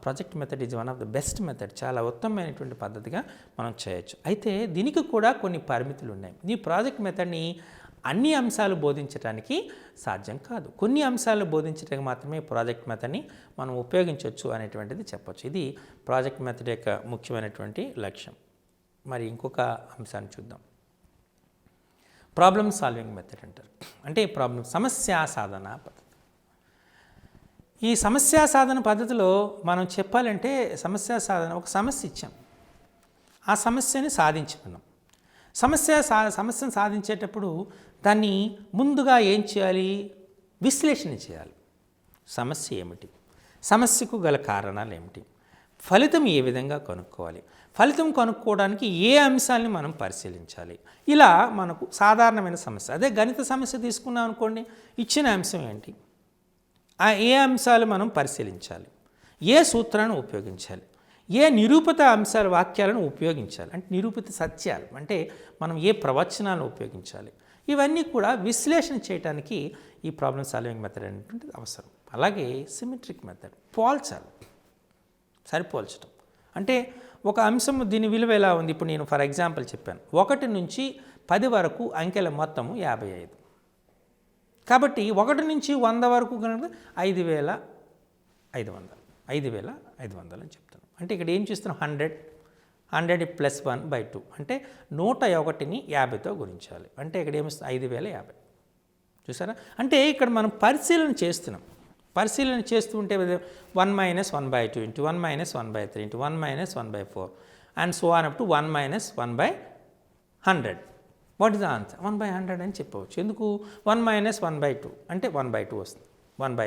project method is one of the best method. చాలా ఉత్తమమైనటువంటి పద్ధతిగా మనం చేయొచ్చు. అయితే దీనికి కూడా కొన్ని పరిమితులు ఉన్నాయి. ఈ ప్రాజెక్ట్ మెథడ్ని అన్ని అంశాలు బోధించడానికి సాధ్యం కాదు. కొన్ని అంశాలు బోధించడానికి మాత్రమే ప్రాజెక్ట్ మెథడ్ని మనం ఉపయోగించవచ్చు అనేటువంటిది చెప్పచ్చు. ఇది ప్రాజెక్ట్ మెథడ్ యొక్క ముఖ్యమైనటువంటి లక్ష్యం. మరి ఇంకొక అంశాన్ని చూద్దాం. ప్రాబ్లమ్ సాల్వింగ్ మెథడ్ అంటారు. అంటే సమస్యా సాధన పద్ధతి. ఈ సమస్యా సాధన పద్ధతిలో మనం చెప్పాలంటే ఒక సమస్య ఇచ్చాం, ఆ సమస్యని సాధించుకున్నాం. సమస్యను సాధించేటప్పుడు దాన్ని ముందుగా ఏం చేయాలి? విశ్లేషణ చేయాలి. సమస్య ఏమిటి, సమస్యకు గల కారణాలు ఏమిటి, ఫలితం ఏ విధంగా కనుక్కోవాలి, ఫలితం కనుక్కోవడానికి ఏ అంశాలని మనం పరిశీలించాలి. ఇలా మనకు సాధారణమైన సమస్య. అదే గణిత సమస్య తీసుకున్నాం అనుకోండి, ఇచ్చిన అంశం ఏంటి, ఆ ఏ అంశాలు మనం పరిశీలించాలి, ఏ సూత్రాన్ని ఉపయోగించాలి, ఏ నిరూపిత అంశాల వాక్యాలను ఉపయోగించాలి, అంటే నిరూపిత సత్యాలు అంటే మనం ఏ ప్రవచనాలను ఉపయోగించాలి, ఇవన్నీ కూడా విశ్లేషణ చేయడానికి ఈ ప్రాబ్లమ్ సాల్వింగ్ మెథడ్ అనేటువంటిది అవసరం. అలాగే సిమెట్రిక్ మెథడ్, సరిపోల్చడం. అంటే ఒక అంశం దీని విలువ ఎలా ఉంది, ఇప్పుడు నేను ఫర్ ఎగ్జాంపుల్ చెప్పాను, 1 నుంచి 10 వరకు అంకెల మొత్తము 55. కాబట్టి 1 నుంచి 100 వరకు కనుక 5500 అని చెప్తాను. అంటే ఇక్కడ ఏం చూస్తున్నాం, 100 + 1/2 అంటే 101ని 50తో గుణించాలి. అంటే ఇక్కడ ఏమొస్తుంది, 5050. చూసారా, అంటే ఇక్కడ మనం పరిశీలన చేస్తున్నాం. పరిశీలన చేస్తూ ఉంటే 1 - 1/2 × 1 - 1/3 × 1 - 1/4 and so on up to 1 - 1/100. What is the answer? 1/100 అని చెప్పవచ్చు. ఎందుకు? 1 - 1/2 అంటే 1/2 వస్తుంది, 1 -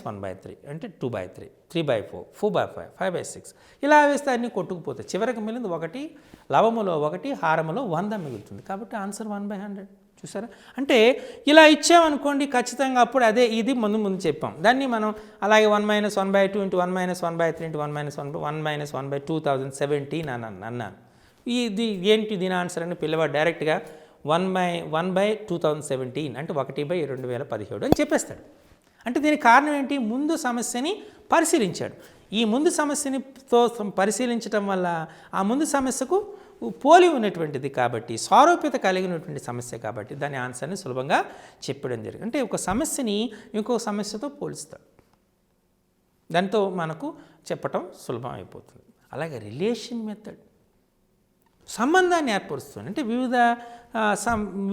1/3 అంటే 2/3, 3/4, 4/5, 5/6 ఇలా వేస్తే అన్నీ కొట్టుకుపోతాయి. చివరికి మిగిలింది 1, లవములో 1, హారములో 100 మిగులుతుంది. కాబట్టి ఆన్సర్ 1/100. చూసారా, అంటే ఇలా ఇచ్చామనుకోండి ఖచ్చితంగా అప్పుడు అదే ఇది ముందు చెప్పాం. దాన్ని మనం అలాగే 1 - 1/2 × 1 - 1/3 × 1 - 1/2017 అన్నాను. ఇది ఏంటి దీని ఆన్సర్ అని పిల్లవాడు డైరెక్ట్గా 1/2017 అంటే 1/2017 అని చెప్పేస్తాడు. అంటే దీనికి కారణం ఏంటి? ముందు సమస్యని పరిశీలించాడు. ఈ ముందు సమస్యనితో పరిశీలించడం వల్ల ఆ ముందు సమస్యకు పోలి ఉన్నటువంటిది కాబట్టి, సారూప్యత కలిగినటువంటి సమస్య కాబట్టి దాని ఆన్సర్ని సులభంగా చెప్పడం జరిగింది. అంటే ఒక సమస్యని ఇంకొక సమస్యతో పోలుస్తాడు, దాంతో మనకు చెప్పటం సులభం అయిపోతుంది. అలాగే రిలేషన్ మెథడ్ సంబంధాన్ని ఏర్పరుస్తుంది. అంటే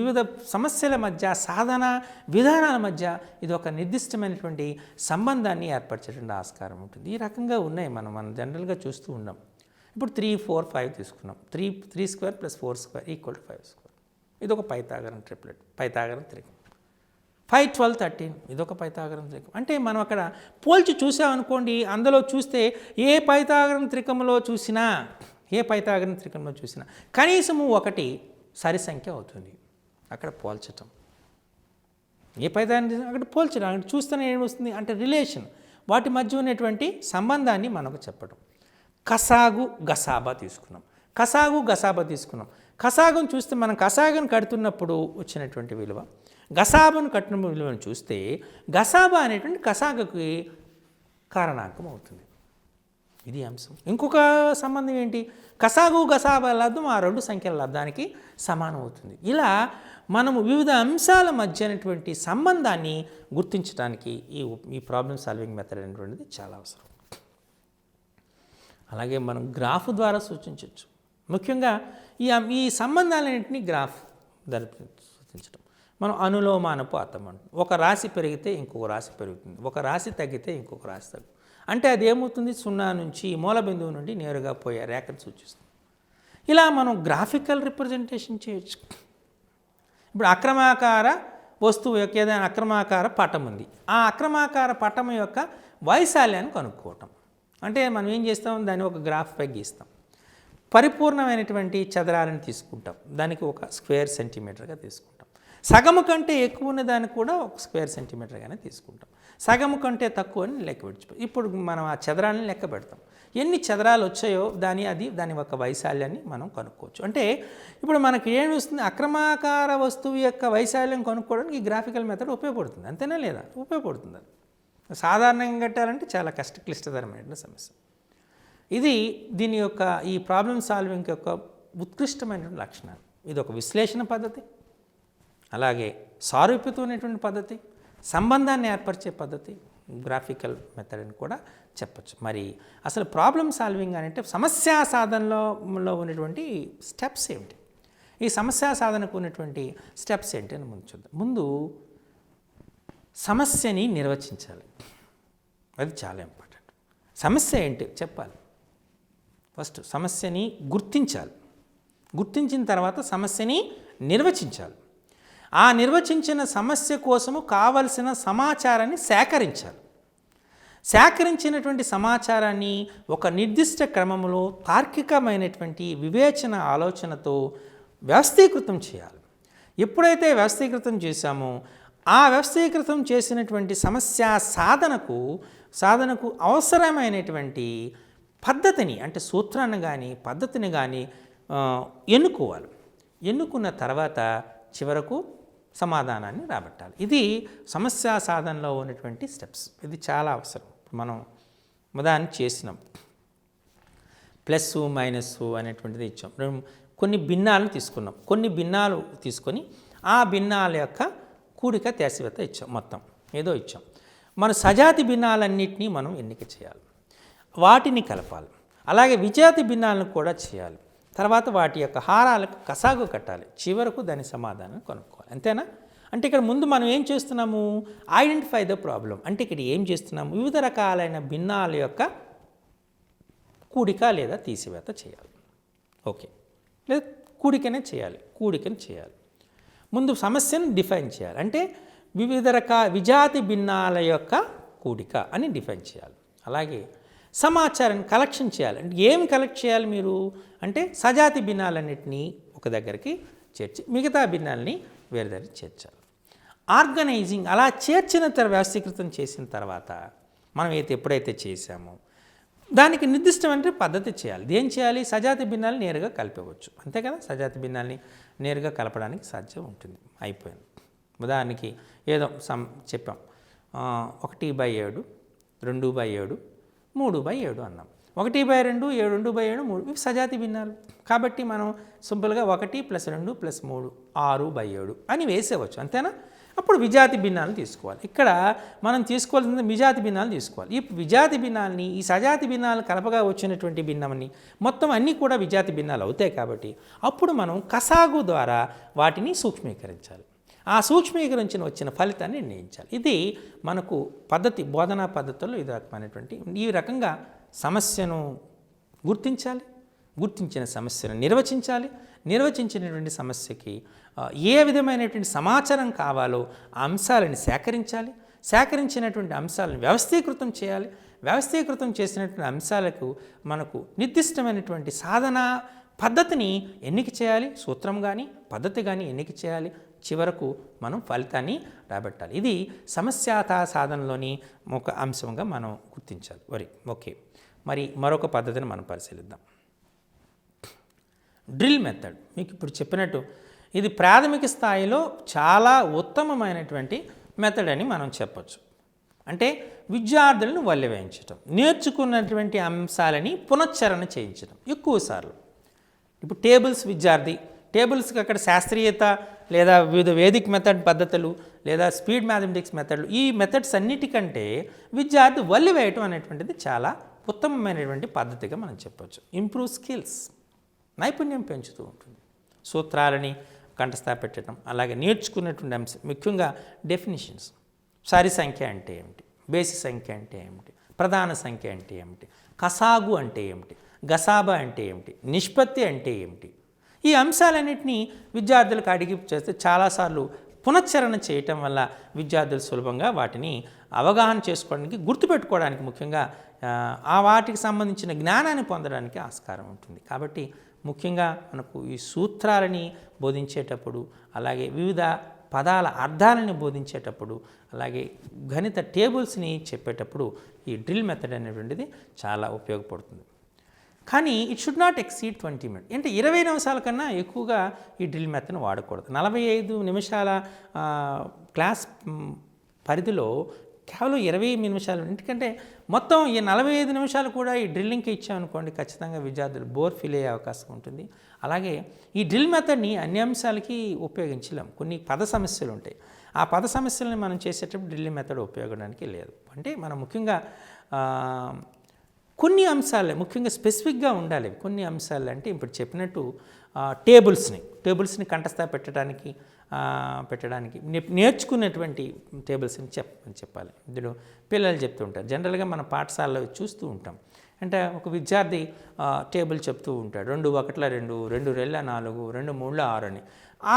వివిధ సమస్యల మధ్య, సాధన విధానాల మధ్య ఇది ఒక నిర్దిష్టమైనటువంటి సంబంధాన్ని ఏర్పరిచేటువంటి ఆస్కారం ఉంటుంది. ఈ రకంగా ఉన్నాయి మనం జనరల్గా చూస్తూ ఉన్నాం. ఇప్పుడు 3, 4, 5 తీసుకున్నాం. 3² + 4² = 5². ఇది ఒక పైథాగరన్ ట్రిప్లెట్, పైథాగరన్ త్రికం. 5, 12, 13 ఇదొక పైథాగరన్ త్రికం. అంటే మనం అక్కడ పోల్చి చూసామనుకోండి, అందులో చూస్తే ఏ పైథాగరన్ త్రికంలో చూసినా కనీసము 1 సరి సంఖ్య అవుతుంది. అక్కడ పోల్చటం, ఏ పైథాగరన్ అక్కడ పోల్చడం, అక్కడ చూస్తేనే ఏమొస్తుంది అంటే రిలేషన్, వాటి మధ్య ఉన్నటువంటి సంబంధాన్ని మనకు చెప్పడం. కసాగు గసాబా తీసుకున్నాం. కసాగును చూస్తే మనం కసాగును కడుతున్నప్పుడు వచ్చినటువంటి విలువ, గసాబాను కట్టిన విలువను చూస్తే గసాబా అనేటువంటి కసాగుకి కారణాంకం అవుతుంది. ఇది అంశం. ఇంకొక సంబంధం ఏంటి? కసాగు గసాబా లబ్ధం ఆ 2 సంఖ్యల లబ్ధానికి సమానం అవుతుంది. ఇలా మనము వివిధ అంశాల మధ్య అయినటువంటి సంబంధాన్ని గుర్తించడానికి ఈ ప్రాబ్లమ్ సాల్వింగ్ మెథడ్ అనేటువంటిది చాలా అవసరం. అలాగే మనం గ్రాఫ్ ద్వారా సూచించవచ్చు. ముఖ్యంగా ఈ సంబంధాలన్నింటినీ గ్రాఫ్ ద్వారా సూచించడం. మనం అనులోమానుపాతం అంటాం. ఒక రాశి పెరిగితే ఇంకొక రాశి పెరుగుతుంది, ఒక రాశి తగ్గితే ఇంకొక రాశి తగ్గుతుంది. అంటే అది ఏమవుతుంది, 0 నుంచి మూల బిందువు నుండి నేరుగా పోయే రేఖను సూచిస్తుంది. ఇలా మనం గ్రాఫికల్ రిప్రజెంటేషన్ చేయొచ్చు. ఇప్పుడు అక్రమాకార వస్తువు యొక్క ఏదైనా అక్రమాకార పటం ఉంది, ఆ అక్రమాకార పటం యొక్క వైశాల్యాన్ని కనుక్కోవటం. అంటే మనం ఏం చేస్తాం, దాన్ని ఒక గ్రాఫ్పై గీస్తాం. పరిపూర్ణమైనటువంటి చదరాలను తీసుకుంటాం, దానికి ఒక స్క్వేర్ సెంటీమీటర్గా తీసుకుంటాం. సగము కంటే ఎక్కువ ఉన్న దాన్ని కూడా ఒక స్క్వేర్ సెంటీమీటర్గానే తీసుకుంటాం. సగము కంటే తక్కువ అని లెక్క పెట్టుకోవచ్చు. ఇప్పుడు మనం ఆ చదరాలను లెక్క పెడతాం. ఎన్ని చదరాలు వచ్చాయో దాని యొక్క వైశాల్యాన్ని మనం కనుక్కోవచ్చు. అంటే ఇప్పుడు మనకి ఏమి వస్తుంది, అక్రమాకార వస్తువు యొక్క వైశాల్యం కనుక్కోవడానికి ఈ గ్రాఫికల్ మెథడ్ ఉపయోగపడుతుంది. అంతేనా లేదా? ఉపయోగపడుతుంది. అది సాధారణంగా కట్టాలంటే చాలా క్లిష్టతరమైన సమస్య. ఇది దీని యొక్క ఈ ప్రాబ్లమ్ సాల్వింగ్ యొక్క ఉత్కృష్టమైనటువంటి లక్షణాలు. ఇది ఒక విశ్లేషణ పద్ధతి, అలాగే సారూప్యతమైనటువంటి పద్ధతి, సంబంధాన్ని ఏర్పరిచే పద్ధతి, గ్రాఫికల్ మెథడ్ అని కూడా చెప్పచ్చు. మరి అసలు ప్రాబ్లమ్ సాల్వింగ్ అంటే సమస్యా సాధనలో ఉన్నటువంటి స్టెప్స్ ఏమిటి, ఈ సమస్యా సాధనకు ఉన్నటువంటి స్టెప్స్ ఏంటి అని ముందు చూద్దాం. ముందు సమస్యని నిర్వచించాలి, అది చాలా ఇంపార్టెంట్. సమస్య ఏంటి చెప్పాలి. ఫస్ట్ సమస్యని గుర్తించాలి, గుర్తించిన తర్వాత సమస్యని నిర్వచించాలి. ఆ నిర్వచించిన సమస్య కోసము కావలసిన సమాచారాన్ని సేకరించాలి. సేకరించినటువంటి సమాచారాన్ని ఒక నిర్దిష్ట క్రమంలో తార్కికమైనటువంటి వివేచన ఆలోచనతో వ్యవస్థీకృతం చేయాలి. ఎప్పుడైతే వ్యవస్థీకృతం చేశామో ఆ వ్యవస్థీకృతం చేసినటువంటి సమస్య సాధనకు అవసరమైనటువంటి పద్ధతిని, అంటే సూత్రాన్ని కానీ పద్ధతిని కానీ ఎన్నుకోవాలి. ఎన్నుకున్న తర్వాత చివరకు సమాధానాన్ని రాబట్టాలి. ఇది సమస్యా సాధనలో ఉన్నటువంటి స్టెప్స్. ఇది చాలా అవసరం. మనం ఉదాహరణ చేసినాం, ప్లస్ మైనస్ అనేటువంటిది ఇచ్చాం. కొన్ని భిన్నాలను తీసుకున్నాం, కొన్ని భిన్నాలు తీసుకొని ఆ భిన్నాల యొక్క కూడిక తీసివేత ఇచ్చాం, మొత్తం ఏదో ఇచ్చాం. మన సజాతి భిన్నాలన్నింటినీ మనం ఎన్నిక చేయాలి, వాటిని కలపాలి. అలాగే విజాతి భిన్నాలను కూడా చేయాలి. తర్వాత వాటి యొక్క హారాలకు కసాగు కట్టాలి. చివరకు దాని సమాధానం కనుక్కోవాలి. అంతేనా? అంటే ఇక్కడ ముందు మనం ఏం చేస్తున్నాము, ఐడెంటిఫై ద ప్రాబ్లం. అంటే ఇక్కడ ఏం చేస్తున్నాము, వివిధ రకాలైన భిన్నాల యొక్క కూడిక లేదా తీసివేత చేయాలి. ఓకే, లేదా కూడికనే చేయాలి. ముందు సమస్యను డిఫైన్ చేయాలి. అంటే విజాతి భిన్నాల యొక్క కూడిక అని డిఫైన్ చేయాలి. అలాగే సమాచారాన్ని కలెక్షన్ చేయాలి. అంటే ఏమి కలెక్ట్ చేయాలి మీరు అంటే సజాతి భిన్నాలన్నింటినీ ఒక దగ్గరికి చేర్చి మిగతా భిన్నాలని వేరే దగ్గర చేర్చాలి. ఆర్గనైజింగ్, అలా చేర్చిన వ్యవస్థీకృతం చేసిన తర్వాత మనం ఎప్పుడైతే చేసామో దానికి నిర్దిష్టమైన పద్ధతి చేయాలి. ఏం చేయాలి, సజాతి భిన్నాలు నేరుగా కలిపవచ్చు. అంతే కదా, సజాతి భిన్నాల్ని నేరుగా కలపడానికి సాధ్యం ఉంటుంది. అయిపోయింది. ఉదాహరణకి ఏదో చెప్పాం, 1/7, 2/7, 3/7 అన్నాం. 1/2, 2/7, 3 ఇవి సజాతి భిన్నాలు. కాబట్టి మనం సింపుల్గా 1 + 2 + 3 6/7 అని వేసేవచ్చు. అంతేనా? అప్పుడు విజాతి భిన్నాలను తీసుకోవాలి. ఇక్కడ మనం తీసుకోవాల్సింది విజాతి భిన్నాలు తీసుకోవాలి. ఈ విజాతి భిన్నాలని ఈ సజాతి భిన్నాలు కలపగా వచ్చినటువంటి భిన్నమని మొత్తం అన్నీ కూడా విజాతి భిన్నాలు అవుతాయి. కాబట్టి అప్పుడు మనం కసాగు ద్వారా వాటిని సూక్ష్మీకరించాలి. ఆ సూక్ష్మీకరించిన వచ్చిన ఫలితాన్ని నిర్ణయించాలి. ఇది మనకు పద్ధతి, బోధనా పద్ధతుల్లో ఇది రకమైనటువంటి ఈ రకంగా సమస్యను గుర్తించాలి, గుర్తించిన సమస్యను నిర్వచించాలి, నిర్వచించినటువంటి సమస్యకి ఏ విధమైనటువంటి సమాచారం కావాలో ఆ అంశాలను సేకరించాలి, సేకరించినటువంటి అంశాలను వ్యవస్థీకృతం చేయాలి, వ్యవస్థీకృతం చేసినటువంటి అంశాలకు మనకు నిర్దిష్టమైనటువంటి సాధన పద్ధతిని ఎన్నిక చేయాలి, సూత్రం కానీ పద్ధతి కానీ ఎన్నిక చేయాలి. చివరకు మనం ఫలితాన్ని రాబట్టాలి. ఇది సమస్యాతా సాధనలోని ఒక అంశంగా మనం గుర్తించాలి. ఓకే, మరి మరొక పద్ధతిని మనం పరిశీలిద్దాం. Drill method. మీకు ఇప్పుడు చెప్పినట్టు ఇది ప్రాథమిక స్థాయిలో చాలా ఉత్తమమైనటువంటి మెథడ్ అని మనం చెప్పచ్చు. అంటే విద్యార్థులను వల్లె వేయించడం, నేర్చుకున్నటువంటి అంశాలని పునశ్చరణ చేయించడం ఎక్కువసార్లు. ఇప్పుడు టేబుల్స్కి అక్కడ శాస్త్రీయత లేదా వివిధ వేదిక మెథడ్ పద్ధతులు లేదా స్పీడ్ మ్యాథమెటిక్స్ మెథడ్లు, ఈ మెథడ్స్ అన్నిటికంటే విద్యార్థి వల్లి వేయటం అనేటువంటిది చాలా ఉత్తమమైనటువంటి పద్ధతిగా మనం చెప్పవచ్చు. ఇంప్రూవ్ స్కిల్స్, నైపుణ్యం పెంచుతూ ఉంటుంది. సూత్రాలని కంఠస్థ పెట్టడం, అలాగే నేర్చుకున్నటువంటి అంశం ముఖ్యంగా డెఫినిషన్స్. సరి సంఖ్య అంటే ఏమిటి, బేసి సంఖ్య అంటే ఏమిటి, ప్రధాన సంఖ్య అంటే ఏమిటి, కసాగు అంటే ఏమిటి, గసాబా అంటే ఏమిటి, నిష్పత్తి అంటే ఏమిటి, ఈ అంశాలన్నింటినీ విద్యార్థులకు అడిగి చేస్తే చాలాసార్లు పునశ్చరణ చేయటం వల్ల విద్యార్థులు సులభంగా వాటిని అవగాహన చేసుకోవడానికి, గుర్తుపెట్టుకోవడానికి, ముఖ్యంగా ఆ వాటికి సంబంధించిన జ్ఞానాన్ని పొందడానికి ఆస్కారం ఉంటుంది. కాబట్టి ముఖ్యంగా మనకు ఈ సూత్రాలని బోధించేటప్పుడు, అలాగే వివిధ పదాల అర్థాలని బోధించేటప్పుడు, అలాగే గణిత టేబుల్స్ని చెప్పేటప్పుడు ఈ డ్రిల్ మెథడ్ అనేటువంటిది చాలా ఉపయోగపడుతుంది. కానీ it should not exceed 20 minutes. అంటే 20 నిమిషాల కన్నా ఎక్కువగా ఈ డ్రిల్ మెథడ్ని వాడకూడదు. 45 నిమిషాల క్లాస్ పరిధిలో కేవలం 20 నిమిషాలు. ఎందుకంటే మొత్తం ఈ 45 నిమిషాలు కూడా ఈ డ్రిల్లింగ్కి ఇచ్చామనుకోండి, ఖచ్చితంగా విద్యార్థులు బోర్ ఫీల్ అయ్యే అవకాశం ఉంటుంది. అలాగే ఈ డ్రిల్ మెథడ్ని అన్ని అంశాలకి ఉపయోగించలేం. కొన్ని పద సమస్యలు ఉంటాయి. ఆ పద సమస్యలను మనం చేసేటప్పుడు డ్రిల్లింగ్ మెథడ్ ఉపయోగడానికి లేదు. అంటే మనం ముఖ్యంగా కొన్ని అంశాలే ముఖ్యంగా స్పెసిఫిక్గా ఉండాలి. కొన్ని అంశాలు అంటే ఇప్పుడు చెప్పినట్టు టేబుల్స్ని కంఠస్థ పెట్టడానికి నేర్చుకునేటువంటి టేబుల్స్ని చెప్పాలి. ఇందులో పిల్లలు చెప్తూ ఉంటారు. జనరల్గా మన పాఠశాలలో చూస్తూ ఉంటాం. అంటే ఒక విద్యార్థి టేబుల్ చెప్తూ ఉంటాడు, 2 1 2, 2 2 4, 2 3 6 అని.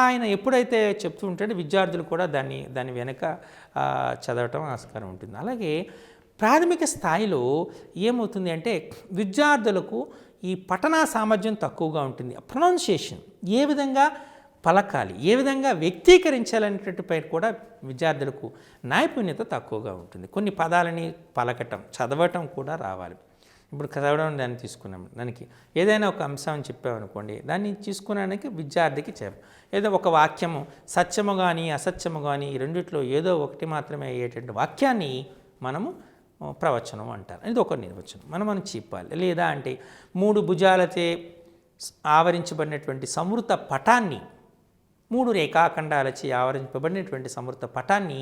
ఆయన ఎప్పుడైతే చెప్తూ ఉంటాడో విద్యార్థులు కూడా దాని వెనక చదవటం ఆస్కారం ఉంటుంది. అలాగే ప్రాథమిక స్థాయిలో ఏమవుతుంది అంటే విద్యార్థులకు ఈ పఠనా సామర్థ్యం తక్కువగా ఉంటుంది. ప్రొనౌన్సియేషన్ ఏ విధంగా పలకాలి, ఏ విధంగా వ్యక్తీకరించాలనేటువంటి పై కూడా విద్యార్థులకు నైపుణ్యత తక్కువగా ఉంటుంది. కొన్ని పదాలని పలకటం, చదవటం కూడా రావాలి. ఇప్పుడు చదవడం దాన్ని తీసుకున్నాం, దానికి ఏదైనా ఒక అంశం చెప్పామనుకోండి, దాన్ని తీసుకున్నానికి విద్యార్థికి ఏదో ఒక వాక్యము సత్యము కానీ అసత్యము కానీ రెండిట్లో ఏదో ఒకటి మాత్రమే అయ్యేటువంటి వాక్యాన్ని మనము ప్రవచనం అంటారు. ఇది ఒక నిర్వచనం మనం చెప్పాలి. లేదా అంటే 3 భుజాలచే ఆవరించబడినటువంటి సమృద్ధ పటాన్ని, 3 రేఖాఖండాలచే ఆవరించబడినటువంటి సమృద్ధ పటాన్ని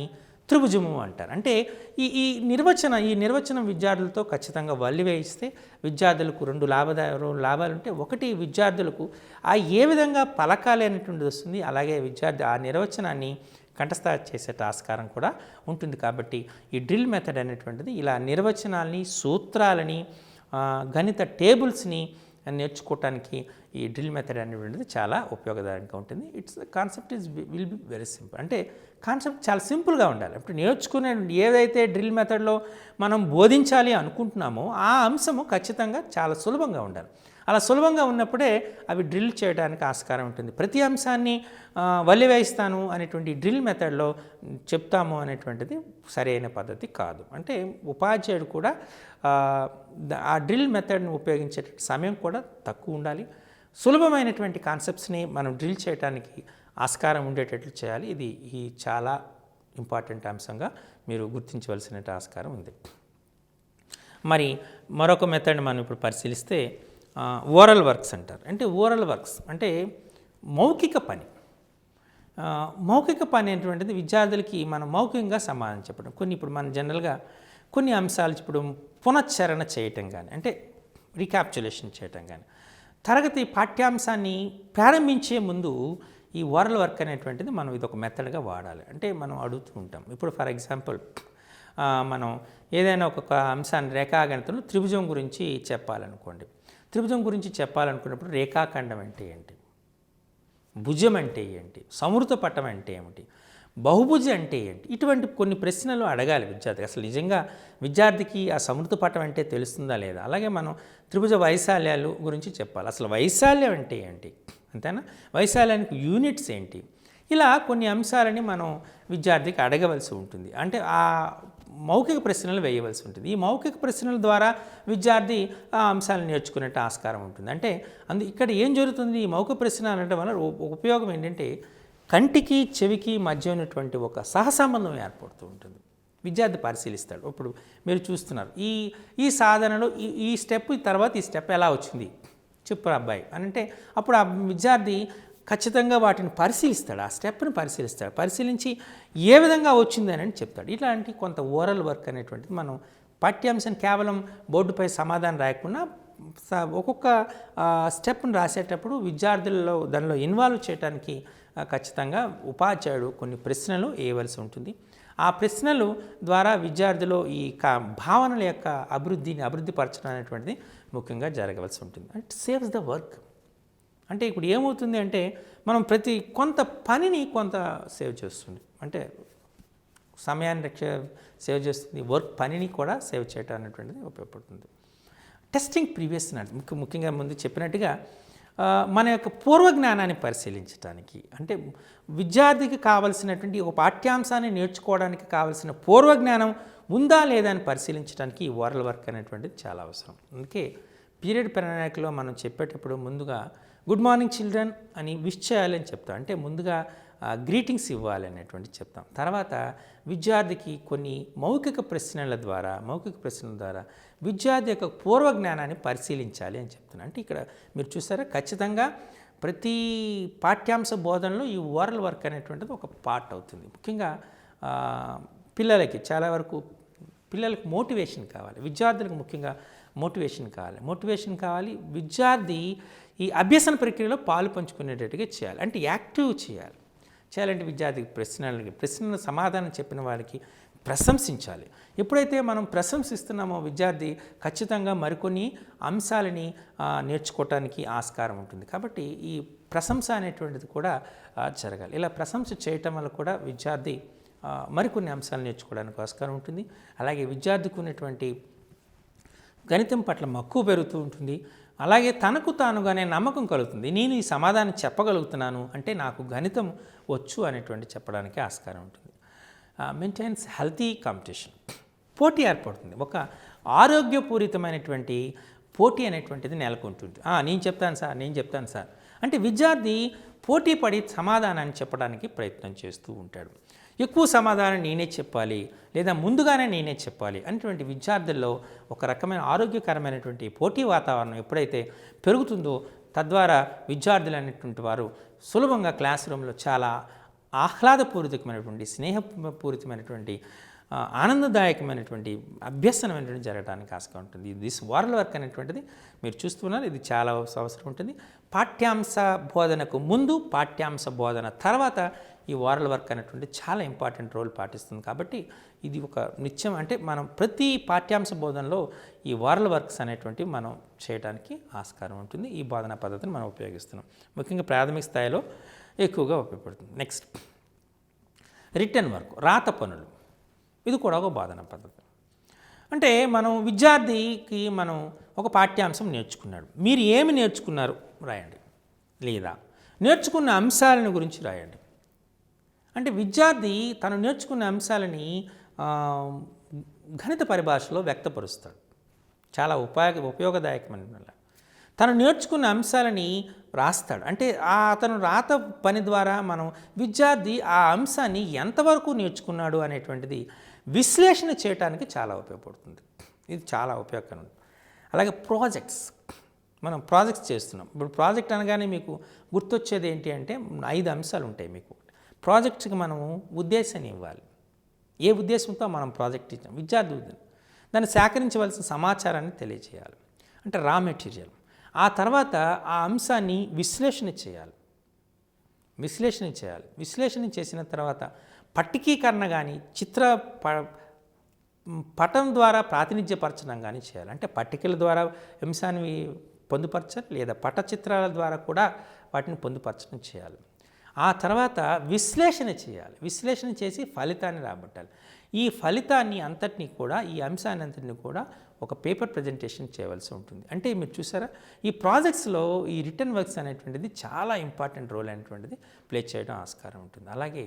త్రిభుజము అంటారు. అంటే ఈ నిర్వచనం విద్యార్థులతో ఖచ్చితంగా వల్లివేయిస్తే విద్యార్థులకు 2 లాభాలు ఉంటే, ఒకటి విద్యార్థులకు ఏ విధంగా పలకాలి అనేటువంటిది వస్తుంది. అలాగే విద్యార్థి ఆ నిర్వచనాన్ని కంఠస్థ చేసే ఆస్కారం కూడా ఉంటుంది. కాబట్టి ఈ డ్రిల్ మెథడ్ అనేటువంటిది ఇలా నిర్వచనాల్ని, సూత్రాలని, గణిత టేబుల్స్ని నేర్చుకోవటానికి ఈ డ్రిల్ మెథడ్ అనేటువంటిది చాలా ఉపయోగదాయకంగా ఉంటుంది. Concept will be very simple. అంటే కాన్సెప్ట్ చాలా సింపుల్గా ఉండాలి. ఇప్పుడు నేర్చుకునే ఏదైతే డ్రిల్ మెథడ్లో మనం బోధించాలి అనుకుంటున్నామో ఆ అంశము ఖచ్చితంగా చాలా సులభంగా ఉండాలి. అలా సులభంగా ఉన్నప్పుడే అవి డ్రిల్ చేయడానికి ఆస్కారం ఉంటుంది. ప్రతి అంశాన్ని వల్లివేయిస్తాను అనేటువంటి డ్రిల్ మెథడ్లో చెప్తాము అనేటువంటిది సరైన పద్ధతి కాదు. అంటే ఉపాధ్యాయుడు కూడా ఆ డ్రిల్ మెథడ్ని ఉపయోగించే సమయం కూడా తక్కువ ఉండాలి. సులభమైనటువంటి కాన్సెప్ట్స్ని మనం డ్రిల్ చేయడానికి ఆస్కారం ఉండేటట్లు చేయాలి. ఈ చాలా ఇంపార్టెంట్ అంశంగా మీరు గుర్తించవలసిన ఆస్కారం ఉంది. మరి మరొక మెథడ్ని మనం ఇప్పుడు పరిశీలిస్తే ఓరల్ వర్క్స్ అంటారు. అంటే ఓరల్ వర్క్స్ అంటే మౌఖిక పని. మౌఖిక పని అనేటువంటిది విద్యార్థులకి మనం మౌఖికంగా సమాధానం చెప్పడం. ఇప్పుడు మనం జనరల్గా కొన్ని అంశాలు ఇప్పుడు పునశ్చరణ చేయటం కానీ, అంటే రీక్యాప్చులేషన్ చేయటం కానీ, తరగతి పాఠ్యాంశాన్ని ప్రారంభించే ముందు ఈ ఓరల్ వర్క్ అనేటువంటిది మనం ఇది ఒక మెథడ్గా వాడాలి. అంటే మనం అడుగుతూ ఉంటాం. ఇప్పుడు ఫర్ ఎగ్జాంపుల్ మనం ఏదైనా ఒక అంశాన్ని రేఖాగణితంలో త్రిభుజం గురించి చెప్పాలనుకోండి. త్రిభుజం గురించి చెప్పాలనుకున్నప్పుడు రేఖాఖండం అంటే ఏంటి, భుజం అంటే ఏంటి, సమృద్ధ పటం అంటే ఏమిటి, బహుభుజ అంటే ఏంటి, ఇటువంటి కొన్ని ప్రశ్నలు అడగాలి విద్యార్థి. అసలు నిజంగా విద్యార్థికి ఆ సమృద్ధ పటం అంటే తెలుస్తుందా లేదా. అలాగే మనం త్రిభుజ వైశాల్యాలు గురించి చెప్పాలి. అసలు వైశాల్యం అంటే ఏంటి, అంతేనా, వైశాల్యానికి యూనిట్స్ ఏంటి, ఇలా కొన్ని అంశాలని మనం విద్యార్థికి అడగవలసి ఉంటుంది. అంటే ఆ మౌఖిక ప్రశ్నలు వేయవలసి ఉంటుంది. ఈ మౌఖిక ప్రశ్నల ద్వారా విద్యార్థి ఆ అంశాలను నేర్చుకునేట్టు ఆస్కారం ఉంటుంది. అంటే ఇక్కడ ఏం జరుగుతుంది, ఈ మౌఖిక ప్రశ్న అనడం వల్ల ఉపయోగం ఏంటంటే కంటికి చెవికి మధ్య ఉన్నటువంటి ఒక సహసంబంధం ఏర్పడుతూ ఉంటుంది. విద్యార్థి పరిశీలిస్తాడు. ఇప్పుడు మీరు చూస్తున్నారు ఈ సాధనలో ఈ స్టెప్ తర్వాత ఈ స్టెప్ ఎలా వచ్చింది చెప్పు అబ్బాయి అని అంటే, అప్పుడు ఆ విద్యార్థి ఖచ్చితంగా వాటిని పరిశీలిస్తాడు, ఆ స్టెప్ని పరిశీలిస్తాడు. పరిశీలించి ఏ విధంగా వచ్చింది అని చెప్తాడు. ఇట్లాంటి కొంత ఓరల్ వర్క్ అనేటువంటిది మనం పాఠ్యాంశం కేవలం బోర్డుపై సమాధానం రాయకుండా ఒక్కొక్క స్టెప్ని రాసేటప్పుడు విద్యార్థుల్లో దానిలో ఇన్వాల్వ్ చేయడానికి ఖచ్చితంగా ఉపాధ్యాయుడు కొన్ని ప్రశ్నలు వేయవలసి ఉంటుంది. ఆ ప్రశ్నలు ద్వారా విద్యార్థిలో ఈ భావనల యొక్క అభివృద్ధి పరచడం అనేటువంటిది ముఖ్యంగా జరగవలసి ఉంటుంది. It saves the work. అంటే ఇప్పుడు ఏమవుతుంది అంటే మనం కొంత పనిని కొంత సేవ్ చేస్తుంది. అంటే సమయాన్ని సేవ్ చేస్తుంది, వర్క్ పనిని కూడా సేవ్ చేయడం అనేటువంటిది ఉపయోగపడుతుంది. టెస్టింగ్ ప్రీవియస్ నాలెడ్జ్ ముఖ్యంగా ముందు చెప్పినట్టుగా మన యొక్క పూర్వజ్ఞానాన్ని పరిశీలించడానికి, అంటే విద్యార్థికి కావలసినటువంటి ఒక పాఠ్యాంశాన్ని నేర్చుకోవడానికి కావలసిన పూర్వజ్ఞానం ఉందా లేదా అని పరిశీలించడానికి ఈ ఓరల్ వర్క్ అనేటువంటిది చాలా అవసరం. అందుకే పీరియడ్ ప్రణాళికలో మనం చెప్పేటప్పుడు ముందుగా గుడ్ మార్నింగ్ చిల్డ్రన్ అని విష్ చేయాలని చెప్తాం. అంటే ముందుగా గ్రీటింగ్స్ ఇవ్వాలి అనేటువంటి చెప్తాం. తర్వాత విద్యార్థికి కొన్ని మౌఖిక ప్రశ్నల ద్వారా విద్యార్థి యొక్క పూర్వజ్ఞానాన్ని పరిశీలించాలి అని చెప్తున్నాను. అంటే ఇక్కడ మీరు చూసారా, ఖచ్చితంగా ప్రతి పాఠ్యాంశ బోధనలో ఈ ఓరల్ వర్క్ అనేటువంటిది ఒక పార్ట్ అవుతుంది. ముఖ్యంగా పిల్లలకి చాలా వరకు మోటివేషన్ కావాలి, విద్యార్థులకు ముఖ్యంగా మోటివేషన్ కావాలి. విద్యార్థి ఈ అభ్యసన ప్రక్రియలో పాలు పంచుకునేటట్టుగా చేయాలి. అంటే యాక్టివ్ చేయాలంటే విద్యార్థికి ప్రశ్నల సమాధానం చెప్పిన వారికి ప్రశంసించాలి. ఎప్పుడైతే మనం ప్రశంసిస్తున్నామో విద్యార్థి ఖచ్చితంగా మరికొన్ని అంశాలని నేర్చుకోవటానికి ఆస్కారం ఉంటుంది. కాబట్టి ఈ ప్రశంస అనేటువంటిది కూడా జరగాలి. ఇలా ప్రశంస చేయటం వల్ల కూడా విద్యార్థి మరికొన్ని అంశాలు నేర్చుకోవడానికి ఆస్కారం ఉంటుంది. అలాగే విద్యార్థికి ఉన్నటువంటి గణితం పట్ల మక్కువ పెరుగుతూ ఉంటుంది. అలాగే తనకు తానుగానే నమ్మకం కలుగుతుంది. నేను ఈ సమాధానం చెప్పగలుగుతున్నాను అంటే నాకు గణితం వచ్చు అనేటువంటి చెప్పడానికి ఆస్కారం ఉంటుంది. మెయింటైన్స్ హెల్తీ కాంపిటీషన్, పోటీ ఏర్పడుతుంది. ఒక ఆరోగ్యపూరితమైనటువంటి పోటీ అనేటువంటిది నెలకొంటుంది. నేను చెప్తాను సార్ అంటే విద్యార్థి పోటీ పడి సమాధానాన్ని చెప్పడానికి ప్రయత్నం చేస్తూ ఉంటాడు. ఎక్కువ సమాధానం నేనే చెప్పాలి లేదా ముందుగానే నేనే చెప్పాలి అనేటువంటి విద్యార్థుల్లో ఒక రకమైన ఆరోగ్యకరమైనటువంటి పోటీ వాతావరణం ఎప్పుడైతే పెరుగుతుందో తద్వారా విద్యార్థులు అనేటువంటి వారు సులభంగా క్లాస్ రూమ్లో చాలా ఆహ్లాదపూరితమైనటువంటి, స్నేహపూరితమైనటువంటి, ఆనందదాయకమైనటువంటి అభ్యసనమైనటువంటి జరగడానికి ఆస్కారం ఉంటుంది. దిస్ ఓరల్ వర్క్ అనేటువంటిది మీరు చూస్తున్నారు, ఇది చాలా అవసరం ఉంటుంది. పాఠ్యాంశ బోధనకు ముందు, పాఠ్యాంశ బోధన తర్వాత ఈ ఓరల్ వర్క్ అనేటువంటి చాలా ఇంపార్టెంట్ రోల్ పాటిస్తుంది. కాబట్టి ఇది ఒక నిత్యం, అంటే మనం ప్రతి పాఠ్యాంశ బోధనలో ఈ ఓరల్ వర్క్స్ అనేటువంటివి మనం చేయడానికి ఆస్కారం ఉంటుంది. ఈ బోధనా పద్ధతిని మనం ఉపయోగిస్తున్నాం. ముఖ్యంగా ప్రాథమిక స్థాయిలో ఎక్కువగా ఉపయోగపడుతుంది. నెక్స్ట్ రిటర్న్ వర్క్, రాత పనులు. ఇది కూడా ఒక బోధనా పద్ధతి. అంటే మనం విద్యార్థికి ఒక పాఠ్యాంశం నేర్చుకున్నాడు, మీరు ఏమి నేర్చుకున్నారు రాయండి, లేదా నేర్చుకున్న అంశాలను గురించి రాయండి. అంటే విద్యార్థి తను నేర్చుకున్న అంశాలని గణిత పరిభాషలో వ్యక్తపరుస్తాడు. చాలా ఉపయోగదాయకమైన తను నేర్చుకున్న అంశాలని రాస్తాడు. అంటే అతను రాత పని ద్వారా మనం విద్యార్థి ఆ అంశాన్ని ఎంతవరకు నేర్చుకున్నాడు అనేటువంటిది విశ్లేషణ చేయడానికి చాలా ఉపయోగపడుతుంది. ఇది చాలా ఉపయోగకరం. అలాగే మనం ప్రాజెక్ట్స్ చేస్తున్నాం. ఇప్పుడు ప్రాజెక్ట్ అనగానే మీకు గుర్తొచ్చేది ఏంటి అంటే 5 అంశాలు ఉంటాయి. మీకు ప్రాజెక్ట్కి మనము ఉద్దేశాన్ని ఇవ్వాలి. ఏ ఉద్దేశంతో మనం ప్రాజెక్ట్ ఇచ్చాం, విద్యార్థి దాన్ని సేకరించవలసిన సమాచారాన్ని తెలియజేయాలి, అంటే రా మెటీరియల్. ఆ తర్వాత ఆ అంశాన్ని విశ్లేషణ చేయాలి. విశ్లేషణ చేసిన తర్వాత పట్టికీకరణ కానీ పటం ద్వారా ప్రాతినిధ్యపరచడం కానీ చేయాలి. అంటే పట్టికల ద్వారా అంశాన్ని పొందుపరచాలి, లేదా పటచిత్రాల ద్వారా కూడా వాటిని పొందుపరచడం చేయాలి. ఆ తర్వాత విశ్లేషణ చేసి ఫలితాన్ని రాబట్టాలి. ఈ ఫలితాన్ని అంతటినీ కూడా, ఈ అంశాన్ని అంతటినీ కూడా ఒక పేపర్ ప్రజెంటేషన్ చేయవలసి ఉంటుంది. అంటే మీరు చూసారా, ఈ ప్రాజెక్ట్స్లో ఈ రిటర్న్ వర్క్స్ అనేటువంటిది చాలా ఇంపార్టెంట్ రోల్ అనేటువంటిది ప్లే చేయడం ఆస్కారం ఉంటుంది. అలాగే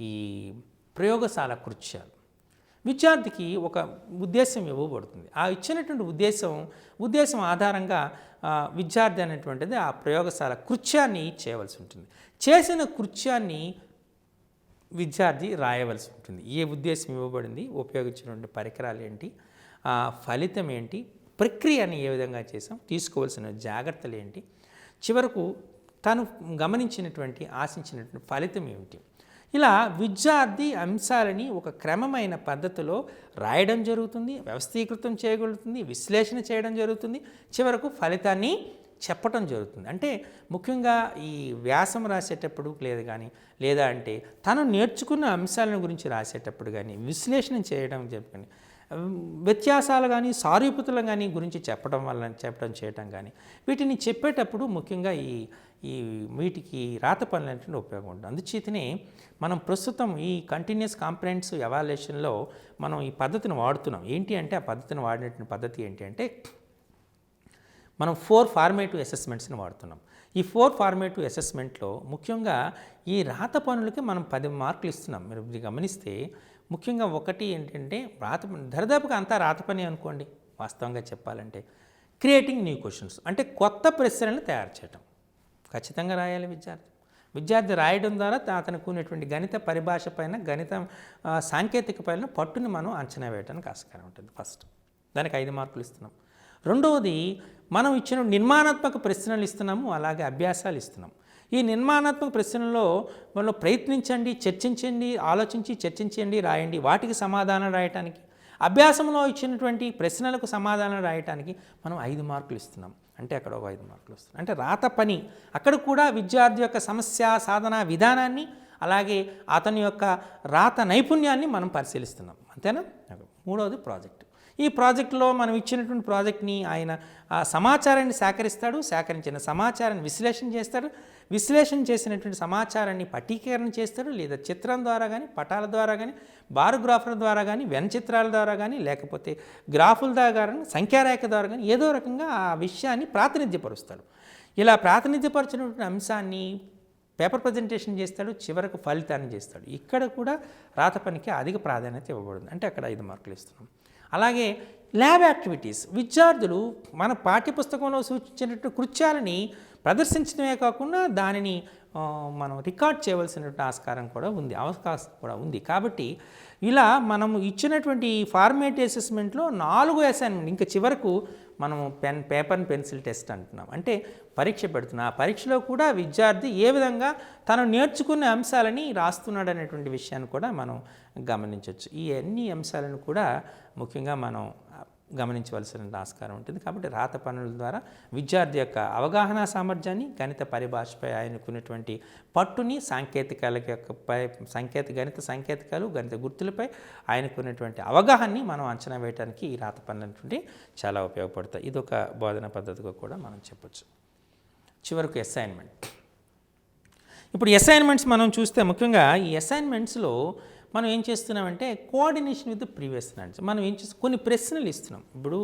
ఈ ప్రయోగశాల కృత్యాలు, విద్యార్థికి ఒక ఉద్దేశం ఇవ్వబడుతుంది. ఆ ఇచ్చినటువంటి ఉద్దేశం ఆధారంగా విద్యార్థి అనేటువంటిది ఆ ప్రయోగశాల కృత్యాన్ని చేయవలసి ఉంటుంది. చేసిన కృత్యాన్ని విద్యార్థి రాయవలసి ఉంటుంది. ఏ ఉద్దేశం ఇవ్వబడింది, ఉపయోగించినటువంటి పరికరాలు ఏంటి, ఫలితం ఏంటి, ప్రక్రియని ఏ విధంగా చేసాం, తీసుకోవాల్సిన జాగ్రత్తలు ఏంటి, చివరకు తను గమనించినటువంటి ఆశించినటువంటి ఫలితం ఏమిటి, ఇలా విద్యార్థి అంశాలని ఒక క్రమమైన పద్ధతిలో రాయడం జరుగుతుంది, వ్యవస్థీకృతం చేయగలుగుతుంది, విశ్లేషణ చేయడం జరుగుతుంది, చివరకు ఫలితాన్ని చెప్పటం జరుగుతుంది. అంటే ముఖ్యంగా ఈ వ్యాసం రాసేటప్పుడు లేదా అంటే తను నేర్చుకున్న అంశాలను గురించి రాసేటప్పుడు కానీ విశ్లేషణ చేయడం చెప్పండి, వ్యత్యాసాలు కానీ సారూప్యతలు కానీ గురించి చెప్పడం చేయటం కానీ వీటిని చెప్పేటప్పుడు ముఖ్యంగా ఈ వీటికి రాత పనులు అనేటువంటి ఉపయోగం ఉంటుంది. అందుచేతనే మనం ప్రస్తుతం ఈ కంటిన్యూస్ కాంప్రహెన్సివ్ ఎవాల్యుయేషన్లో మనం ఈ పద్ధతిని వాడుతున్నాం. ఏంటి అంటే ఆ పద్ధతిని వాడినటువంటి పద్ధతి ఏంటి అంటే మనం 4 ఫార్మేటివ్ అసెస్మెంట్స్ని వాడుతున్నాం. ఈ 4 ఫార్మేటివ్ అసెస్మెంట్లో ముఖ్యంగా ఈ రాత పనులకి మనం 10 మార్కులు ఇస్తున్నాం. మీరు గమనిస్తే ముఖ్యంగా ఒకటి ఏంటంటే దరిదాపుగా అంతా రాత పని అనుకోండి. వాస్తవంగా చెప్పాలంటే క్రియేటింగ్ న్యూ క్వశ్చన్స్ అంటే కొత్త ప్రశ్నలను తయారు చేయటం ఖచ్చితంగా రాయాలి విద్యార్థి రాయడం ద్వారా అతనికి ఉన్నటువంటి గణిత పరిభాష పైన గణిత సాంకేతిక పైన పట్టుని మనం అంచనా వేయడానికి ఆస్కారం ఉంటుంది. ఫస్ట్ దానికి 5 మార్కులు ఇస్తున్నాం. రెండవది మనం ఇచ్చిన నిర్మాణాత్మక ప్రశ్నలు ఇస్తున్నాము, అలాగే అభ్యాసాలు ఇస్తున్నాం. ఈ నిర్మాణాత్మక ప్రశ్నల్లో మనం ప్రయత్నించండి, చర్చించండి, ఆలోచించి చర్చించండి, రాయండి, వాటికి సమాధానం రాయటానికి. అభ్యాసంలో ఇచ్చినటువంటి ప్రశ్నలకు సమాధానం రాయటానికి మనం 5 మార్కులు ఇస్తున్నాం. అంటే అక్కడ ఒక 5 మార్కులు వస్తున్నాయి. అంటే రాత పని అక్కడ కూడా విద్యార్థి యొక్క సమస్య సాధన విధానాన్ని అలాగే అతని యొక్క రాత నైపుణ్యాన్ని మనం పరిశీలిస్తున్నాం. అంతేనా? మూడవది ప్రాజెక్ట్. ఈ ప్రాజెక్టులో మనం ఇచ్చినటువంటి ప్రాజెక్ట్ని ఆయన సమాచారాన్ని సేకరించిన సమాచారాన్ని విశ్లేషణ చేస్తాడు. విశ్లేషణ చేసినటువంటి సమాచారాన్ని పట్టీకరణ చేస్తాడు, లేదా చిత్రం ద్వారా కానీ, పటాల ద్వారా కానీ, బారోగ్రాఫర్ ద్వారా కానీ, చిత్రాల ద్వారా కానీ, లేకపోతే గ్రాఫుల ద్వారా కానీ, సంఖ్యారేఖ ద్వారా కానీ ఏదో రకంగా ఆ విషయాన్ని ప్రాతినిధ్యపరుస్తాడు. ఇలా ప్రాతినిధ్యపరిచినటువంటి అంశాన్ని పేపర్ ప్రజెంటేషన్ చేస్తాడు, చివరకు ఫలితాన్ని చేస్తాడు. ఇక్కడ కూడా రాత పనికి అధిక ప్రాధాన్యత ఇవ్వబడింది. అంటే అక్కడ 5 మార్కులు ఇస్తున్నాం. అలాగే ల్యాబ్ యాక్టివిటీస్ విద్యార్థులు మన పాఠ్యపుస్తకంలో సూచించినట్టు కృత్యాలని ప్రదర్శించడమే కాకుండా దానిని మనం రికార్డ్ చేయవలసినటువంటి అవకాశం కూడా ఉంది. కాబట్టి ఇలా మనం ఇచ్చినటువంటి ఫార్మేటివ్ అసెస్మెంట్లో 4 అసైన్మెంట్ ఇంకా చివరకు మనము పేపర్ అండ్ పెన్సిల్ టెస్ట్ అంటున్నాం. అంటే పరీక్ష పెడుతున్నాం. ఆ పరీక్షలో కూడా విద్యార్థి ఏ విధంగా తను నేర్చుకున్న అంశాలని రాస్తున్నాడు అనేటువంటి విషయాన్ని కూడా మనం గమనించవచ్చు. ఈ అన్ని అంశాలను కూడా ముఖ్యంగా మనం గమనించవలసిన ఆస్కారం ఉంటుంది. కాబట్టి రాత పనుల ద్వారా విద్యార్థి యొక్క అవగాహన సామర్థ్యాన్ని, గణిత పరిభాషపై ఆయనకున్నటువంటి పట్టుని, గణిత సాంకేతికాలు, గణిత గుర్తులపై ఆయనకున్నటువంటి అవగాహనని మనం అంచనా వేయడానికి ఈ రాత పనులు అనేటువంటి చాలా ఉపయోగపడతాయి. ఇది ఒక బోధన పద్ధతిగా కూడా మనం చెప్పొచ్చు. చివరకు అసైన్మెంట్. ఇప్పుడు అసైన్మెంట్స్ మనం చూస్తే ముఖ్యంగా ఈ అసైన్మెంట్స్లో మనం ఏం చేస్తున్నామంటే కోఆర్డినేషన్ విత్ ప్రీవియస్ నాలెడ్జ్. మనం ఏం చేస్తాం, కొన్ని ప్రశ్నలు ఇస్తున్నాం. ఇప్పుడు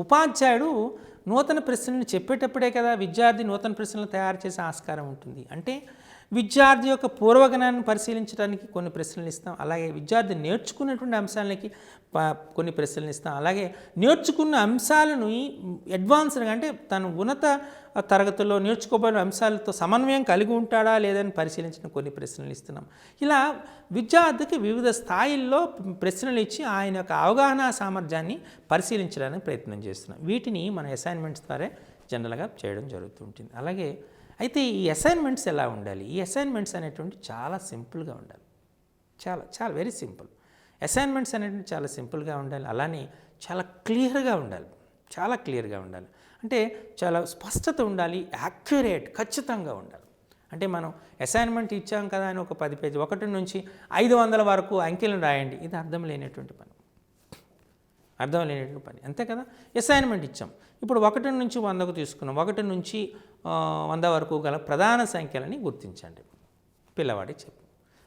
ఉపాధ్యాయుడు నూతన ప్రశ్నలను చెప్పేటప్పుడే కదా విద్యార్థి నూతన ప్రశ్నలు తయారు చేసే ఆస్కారం ఉంటుంది. అంటే విద్యార్థి యొక్క పూర్వజ్ఞానాన్ని పరిశీలించడానికి కొన్ని ప్రశ్నలు ఇస్తాం. అలాగే విద్యార్థి నేర్చుకున్నటువంటి అంశాలకి కొన్ని ప్రశ్నలు ఇస్తాం. అలాగే నేర్చుకున్న అంశాలను అడ్వాన్స్డ్గా అంటే తను ఉన్నత తరగతుల్లో నేర్చుకోబడిన అంశాలతో సమన్వయం కలిగి ఉంటాడా లేదని పరిశీలించిన కొన్ని ప్రశ్నలు ఇస్తున్నాం. ఇలా విద్యార్థికి వివిధ స్థాయిల్లో ప్రశ్నలు ఇచ్చి ఆయన యొక్క అవగాహన సామర్థ్యాన్ని పరిశీలించడానికి ప్రయత్నం చేస్తున్నాం. వీటిని మన అసైన్మెంట్స్ ద్వారా జనరల్గా చేయడం జరుగుతుంటుంది. అలాగే అయితే ఈ అసైన్మెంట్స్ ఎలా ఉండాలి? ఈ అసైన్మెంట్స్ అనేటువంటి చాలా సింపుల్గా ఉండాలి. చాలా చాలా వెరీ సింపుల్. అసైన్మెంట్స్ అనేటువంటి చాలా సింపుల్గా ఉండాలి. అలానే చాలా క్లియర్గా ఉండాలి. అంటే చాలా స్పష్టత ఉండాలి, యాక్యురేట్, ఖచ్చితంగా ఉండాలి. అంటే మనం అసైన్మెంట్ ఇచ్చాం కదా అని ఒక 10 పేజీ 1 నుంచి 500 వరకు అంకెలను రాయండి, ఇది అర్థం లేనటువంటి పని. అంతే కదా. అసైన్మెంట్ ఇచ్చాం, ఇప్పుడు 1 నుంచి 100కు తీసుకున్నాం. 1 నుంచి 100 వరకు గల ప్రధాన సంఖ్యలని గుర్తించండి. పిల్లవాడికి చెప్పు.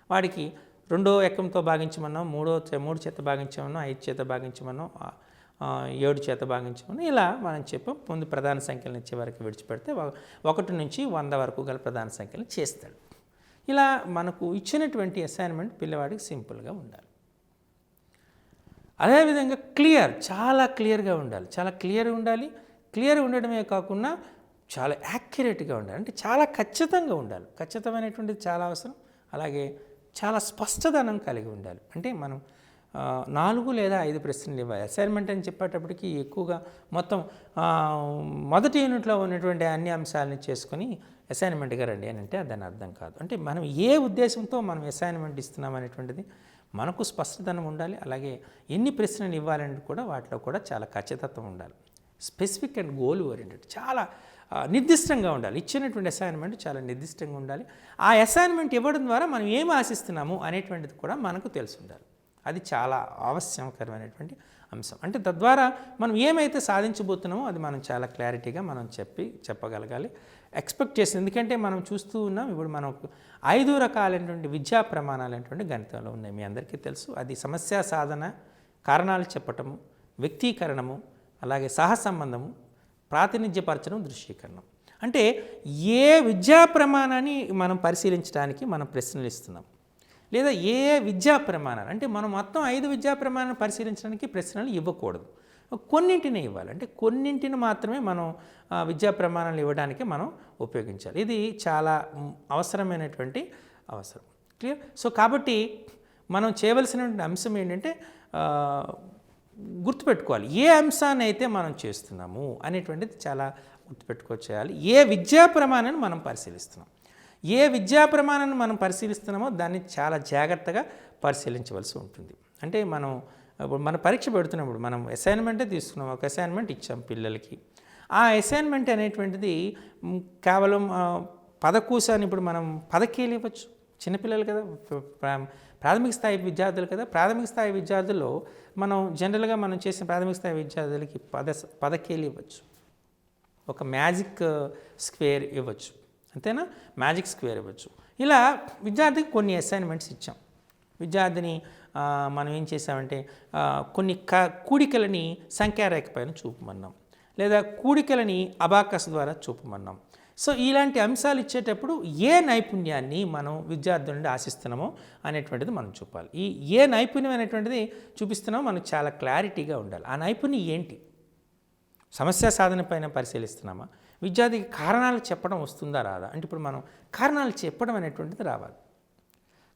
వాడికి 2వ ఎక్కంతో భాగించమన్నాం, 3 చేత భాగించమన్నాం, 5 చేత భాగించమన్నాం, 7 చేత భాగించమన్నాం. ఇలా మనం చెప్పాం. ముందు ప్రధాన సంఖ్యలను ఇచ్చే వరకు విడిచిపెడితే 1 నుంచి 100 వరకు గల ప్రధాన సంఖ్యలు చేస్తాడు. ఇలా మనకు ఇచ్చినటువంటి అసైన్మెంట్ పిల్లవాడికి సింపుల్గా ఉండాలి. అదేవిధంగా చాలా క్లియర్గా ఉండాలి. క్లియర్ ఉండడమే కాకుండా చాలా యాక్యురేట్గా ఉండాలి. అంటే చాలా ఖచ్చితంగా ఉండాలి. ఖచ్చితమైనటువంటిది చాలా అవసరం. అలాగే చాలా స్పష్టదనం కలిగి ఉండాలి. అంటే మనం 4 లేదా 5 ప్రశ్నలు ఇవ్వాలి. అసైన్మెంట్ అని చెప్పేటప్పటికి ఎక్కువగా మొత్తం మొదటి యూనిట్లో ఉన్నటువంటి అన్ని అంశాలని చేసుకొని అసైన్మెంట్గా రండి అని అంటే దాని అర్థం కాదు. అంటే మనం ఏ ఉద్దేశంతో మనం అసైన్మెంట్ ఇస్తున్నాం అనేటువంటిది మనకు స్పష్టతనం ఉండాలి. అలాగే ఎన్ని ప్రశ్నలు ఇవ్వాలని కూడా వాటిలో కూడా చాలా ఖచ్చితత్వం ఉండాలి. స్పెసిఫిక్ అండ్ గోల్ ఓరియంటెడ్, చాలా నిర్దిష్టంగా ఉండాలి. ఇచ్చినటువంటి అసైన్మెంట్ చాలా నిర్దిష్టంగా ఉండాలి. ఆ అసైన్మెంట్ ఇవ్వడం ద్వారా మనం ఏమి ఆశిస్తున్నాము అనేటువంటిది కూడా మనకు తెలిసి ఉండాలి. అది చాలా ఆవశ్యకరమైనటువంటి అంశం. అంటే తద్వారా మనం ఏమైతే సాధించబోతున్నామో అది మనం చాలా క్లారిటీగా మనం చెప్పగలగాలి. ఎక్స్పెక్ట్ చేసి, ఎందుకంటే మనం చూస్తూ ఉన్నాం ఇప్పుడు మనకు 5 రకాలైనటువంటి విద్యా ప్రమాణాలు అనేటువంటి గణితంలో ఉన్నాయి. మీ అందరికీ తెలుసు. అది సమస్య సాధన, కారణాలు చెప్పటము, వ్యక్తీకరణము, అలాగే సహసంబంధము, ప్రాతినిధ్యపరచడం, దృశ్యీకరణం. అంటే ఏ విద్యా ప్రమాణాన్ని మనం పరిశీలించడానికి మనం ప్రశ్నలు ఇస్తున్నాం, లేదా ఏ విద్యా ప్రమాణాలు అంటే మనం మొత్తం 5 విద్యా ప్రమాణాలను పరిశీలించడానికి ప్రశ్నలు ఇవ్వకూడదు. కొన్నింటిని ఇవ్వాలి. అంటే కొన్నింటిని మాత్రమే మనం విద్యా ప్రమాణాలు ఇవ్వడానికి మనం ఉపయోగించాలి. ఇది చాలా అవసరమైనటువంటి అవసరం. క్లియర్? సో కాబట్టి మనం చేయవలసినటువంటి అంశం ఏంటంటే గుర్తుపెట్టుకోవాలి, ఏ అంశాన్ని అయితే మనం చేస్తున్నాము అనేటువంటిది చాలా గుర్తుపెట్టుకోవాలి. ఏ విద్యా ప్రమాణాన్ని మనం పరిశీలిస్తున్నాం, ఏ విద్యా ప్రమాణాన్ని మనం పరిశీలిస్తున్నామో దాన్ని చాలా జాగ్రత్తగా పరిశీలించవలసి ఉంటుంది. అంటే ఇప్పుడు మన పరీక్ష పెడుతున్నప్పుడు మనం అసైన్మెంటే తీసుకున్నాం, ఒక అసైన్మెంట్ ఇచ్చాం పిల్లలకి. ఆ అసైన్మెంట్ అనేటువంటిది కేవలం పదకోశాన్ని ఇప్పుడు మనం పదకీలు ఇవ్వచ్చు. చిన్నపిల్లలు కదా, ప్రాథమిక స్థాయి విద్యార్థులు కదా. ప్రాథమిక స్థాయి విద్యార్థుల్లో మనం జనరల్గా మనం చేసిన ప్రాథమిక స్థాయి విద్యార్థులకి పదకీలు ఇవ్వచ్చు, ఒక మ్యాజిక్ స్క్వేర్ ఇవ్వచ్చు, అంతేనా, మ్యాజిక్ స్క్వేర్ ఇవ్వచ్చు. ఇలా విద్యార్థికి కొన్ని అసైన్మెంట్స్ ఇచ్చాం. విద్యార్థిని మనం ఏం చేసామంటే కొన్ని కూడికలని సంఖ్యారేఖ పైన చూపమన్నాం, లేదా కూడికలని అబాకస్ ద్వారా చూపమన్నాం. సో ఇలాంటి అంశాలు ఇచ్చేటప్పుడు ఏ నైపుణ్యాన్ని మనం విద్యార్థుల నుండి ఆశిస్తున్నామో అనేటువంటిది మనం చూపాలి. ఏ నైపుణ్యం అనేటువంటిది చూపిస్తున్నామో మనకు చాలా క్లారిటీగా ఉండాలి. ఆ నైపుణ్యం ఏంటి? సమస్య సాధన పైన పరిశీలిస్తున్నామా? విద్యార్థికి కారణాలు చెప్పడం వస్తుందా రాదా? అంటే ఇప్పుడు మనం కారణాలు చెప్పడం అనేటువంటిది రావాలి.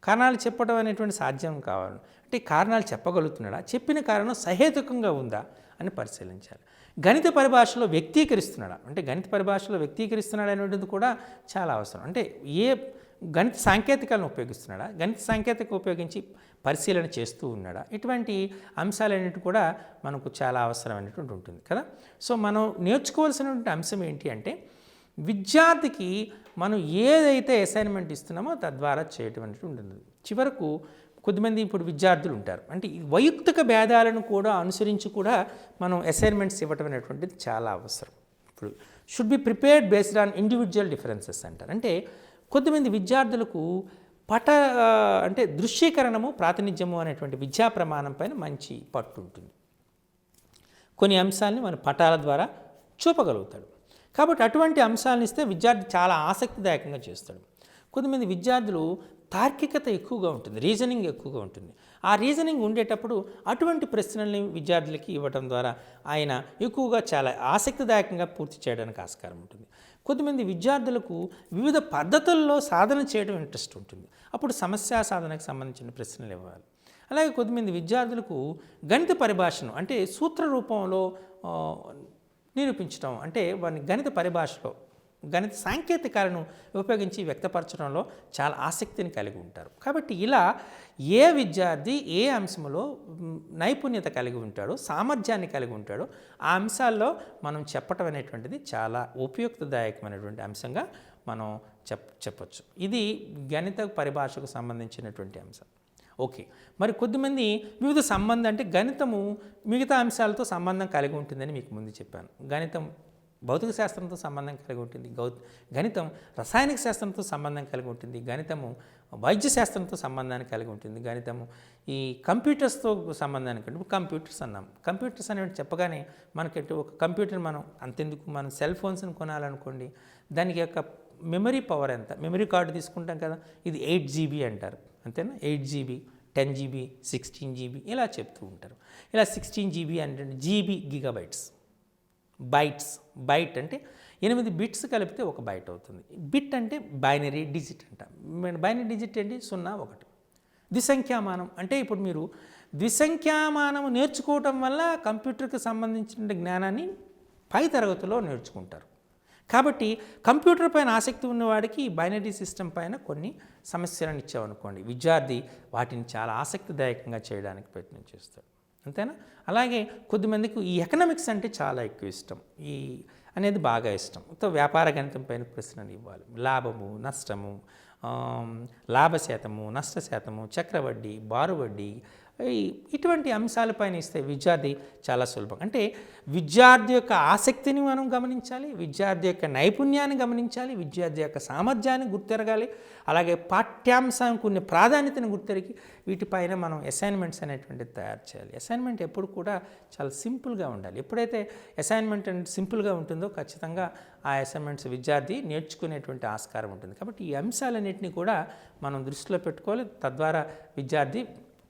కారణాలు చెప్పడం అనేటువంటి సాధ్యం కావాలి. అంటే కారణాలు చెప్పగలుగుతున్నాడా, చెప్పిన కారణం సహేతుకంగా ఉందా అని పరిశీలించాలి. గణిత పరిభాషలో వ్యక్తీకరిస్తున్నాడా, అంటే గణిత పరిభాషలో వ్యక్తీకరిస్తున్నాడా అనేటువంటిది కూడా చాలా అవసరం. అంటే ఏ గణిత సాంకేతికాలను ఉపయోగిస్తున్నాడా, గణిత సాంకేతిక ఉపయోగించి పరిశీలన చేస్తూ ఉన్నాడా, ఇటువంటి అంశాలన్నిటి కూడా మనకు చాలా అవసరమైనటువంటి ఉంటుంది కదా. సో మనం నేర్చుకోవాల్సినటువంటి అంశం ఏంటి అంటే విద్యార్థికి మనం ఏదైతే అసైన్మెంట్ ఇస్తున్నామో తద్వారా చేయటం ఉంటుంది. చివరకు కొద్దిమంది ఇప్పుడు విద్యార్థులు ఉంటారు, అంటే ఈ వైయక్తిక భేదాలను కూడా అనుసరించి కూడా మనం అసైన్మెంట్స్ ఇవ్వటం అనేటువంటిది చాలా అవసరం. ఇప్పుడు should be prepared based on individual differences అంటారు. అంటే కొద్దిమంది విద్యార్థులకు అంటే దృశ్యీకరణము, ప్రాతినిధ్యము అనేటువంటి విద్యా ప్రమాణం పైన మంచి పట్టు ఉంటుంది. కొన్ని అంశాలని మన పటాల ద్వారా చూపగలుగుతాడు. కాబట్టి అటువంటి అంశాలను ఇస్తే విద్యార్థి చాలా ఆసక్తిదాయకంగా చేస్తాడు. కొంతమంది విద్యార్థులు తార్కికత ఎక్కువగా ఉంటుంది, రీజనింగ్ ఎక్కువగా ఉంటుంది. ఆ రీజనింగ్ ఉండేటప్పుడు అటువంటి ప్రశ్నల్ని విద్యార్థులకి ఇవ్వడం ద్వారా ఆయన ఎక్కువగా చాలా ఆసక్తిదాయకంగా పూర్తి చేయడానికి ఆస్కారం ఉంటుంది. కొంతమంది విద్యార్థులకు వివిధ పద్ధతుల్లో సాధన చేయడం ఇంట్రెస్ట్ ఉంటుంది. అప్పుడు సమస్యా సాధనకు సంబంధించిన ప్రశ్నలు ఇవ్వాలి. అలాగే కొంతమంది విద్యార్థులకు గణిత పరిభాషను అంటే సూత్ర రూపంలో నిరూపించడం, అంటే వారిని గణిత పరిభాషలో గణిత సాంకేతికాలను ఉపయోగించి వ్యక్తపరచడంలో చాలా ఆసక్తిని కలిగి ఉంటారు. కాబట్టి ఇలా ఏ విద్యార్థి ఏ అంశంలో నైపుణ్యత కలిగి ఉంటాడో, సామర్థ్యాన్ని కలిగి ఉంటాడో ఆ అంశాల్లో మనం చెప్పటం అనేటువంటిది చాలా ఉపయుక్తదాయకమైనటువంటి అంశంగా మనం చెప్పచ్చు. ఇది గణిత పరిభాషకు సంబంధించినటువంటి అంశం. ఓకే, మరి కొద్దిమంది వివిధ సంబంధం అంటే గణితము మిగతా అంశాలతో సంబంధం కలిగి ఉంటుందని మీకు ముందు చెప్పాను. గణితం భౌతిక శాస్త్రంతో సంబంధం కలిగి ఉంటుంది, గణితం రసాయనిక శాస్త్రంతో సంబంధం కలిగి ఉంటుంది, గణితము వైద్య శాస్త్రంతో సంబంధాన్ని కలిగి ఉంటుంది, గణితము ఈ కంప్యూటర్స్తో సంబంధాన్ని కలిగి. కంప్యూటర్స్ అన్నాం, కంప్యూటర్స్ అనేవి చెప్పగానే మనకి ఒక కంప్యూటర్ మనం అంతెందుకు మనం సెల్ ఫోన్స్ని కొనాలనుకోండి, దానికి యొక్క మెమరీ పవర్ ఎంత, మెమరీ కార్డు తీసుకుంటాం కదా, ఇది 8 GB అంటారు, అంతేనా, 8 GB 10 GB 16 GB ఇలా చెప్తూ ఉంటారు. ఇలా 16 GB అంటే GB గిగాబైట్స్, బైట్స్, బైట్ అంటే 8 బిట్స్ కలిపితే ఒక బైట్ అవుతుంది. బిట్ అంటే బైనరీ డిజిట్ అంట. బైనరీ డిజిట్ ఏంటి, 0 1. ద్విసంఖ్యామానం అంటే ఇప్పుడు మీరు ద్విసంఖ్యామానం నేర్చుకోవటం వల్ల కంప్యూటర్కి సంబంధించిన జ్ఞానాన్ని పై తరగతిలో నేర్చుకుంటారు. కాబట్టి కంప్యూటర్ పైన ఆసక్తి ఉన్నవాడికి బైనరీ సిస్టమ్ పైన కొన్ని సమస్యలను ఇచ్చామనుకోండి, విద్యార్థి వాటిని చాలా ఆసక్తిదాయకంగా చేయడానికి ప్రయత్నం చేస్తాడు. అంతేనా? అలాగే కొద్దిమందికి ఈ ఎకనామిక్స్ అంటే చాలా ఎక్కువ ఇష్టం, ఈ అనేది బాగా ఇష్టం. వ్యాపార గణితం పైన ప్రశ్నలు ఇవ్వాలి, లాభము నష్టము, లాభశాతము నష్టశాతము, చక్రవడ్డీ, బారువడ్డీ, ఇటువంటి అంశాలపైన ఇస్తే విద్యార్థి చాలా సులభం. అంటే విద్యార్థి యొక్క ఆసక్తిని మనం గమనించాలి, విద్యార్థి యొక్క నైపుణ్యాన్ని గమనించాలి, విద్యార్థి యొక్క సామర్థ్యాన్ని గుర్తెరగాలి, అలాగే పాఠ్యాంశానికి కొన్ని ప్రాధాన్యతను గుర్తెరిగి వీటిపైన మనం అసైన్మెంట్స్ అనేటువంటిది తయారు చేయాలి. అసైన్మెంట్ ఎప్పుడు కూడా చాలా సింపుల్గా ఉండాలి. ఎప్పుడైతే అసైన్మెంట్ అనేది సింపుల్గా ఉంటుందో ఖచ్చితంగా ఆ అసైన్మెంట్స్ విద్యార్థి నేర్చుకునేటువంటి ఆస్కారం ఉంటుంది. కాబట్టి ఈ అంశాలన్నింటినీ కూడా మనం దృష్టిలో పెట్టుకోవాలి. తద్వారా విద్యార్థి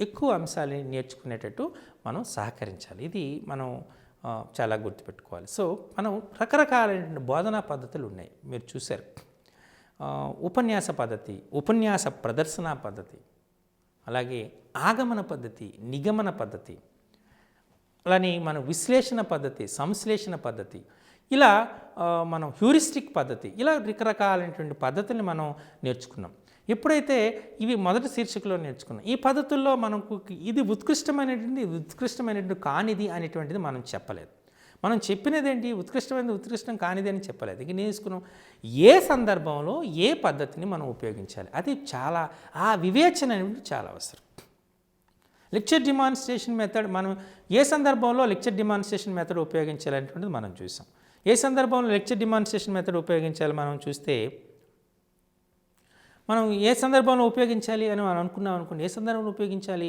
ఎక్కువ అంశాలని నేర్చుకునేటట్టు మనం సహకరించాలి. ఇది మనం చాలా గుర్తుపెట్టుకోవాలి. సో మనం రకరకాలైన బోధనా పద్ధతులు ఉన్నాయి, మీరు చూశారు. ఉపన్యాస పద్ధతి, ఉపన్యాస ప్రదర్శన పద్ధతి, అలాగే ఆగమన పద్ధతి, నిగమన పద్ధతి, అలానే మనం విశ్లేషణ పద్ధతి, సంశ్లేషణ పద్ధతి, ఇలా మనం హ్యూరిస్టిక్ పద్ధతి, ఇలా రకరకాలైనటువంటి పద్ధతుల్ని మనం నేర్చుకున్నాం. ఎప్పుడైతే ఇవి మొదటి శీర్షికలో నేర్చుకున్నాం, ఈ పద్ధతుల్లో మనకు ఇది ఉత్కృష్టమైనటువంటి కానిది అనేటువంటిది మనం చెప్పలేదు. మనం చెప్పినది ఏంటి? ఉత్కృష్టం కానిది అని చెప్పలేదు. ఇక నేర్చుకున్నాం ఏ సందర్భంలో ఏ పద్ధతిని మనం ఉపయోగించాలి, అది చాలా ఆ వివేచన అనేది చాలా అవసరం. లెక్చర్ డిమాన్స్ట్రేషన్ మెథడ్, మనం ఏ సందర్భంలో లెక్చర్ డిమాన్స్ట్రేషన్ మెథడ్ ఉపయోగించాలనేటువంటిది మనం చూసాం. ఏ సందర్భంలో లెక్చర్ డిమాన్స్ట్రేషన్ మెథడ్ ఉపయోగించాలి మనం చూస్తే, మనం ఏ సందర్భంలో ఉపయోగించాలి అని మనం అనుకున్నాం అనుకోండి. ఏ సందర్భంలో ఉపయోగించాలి?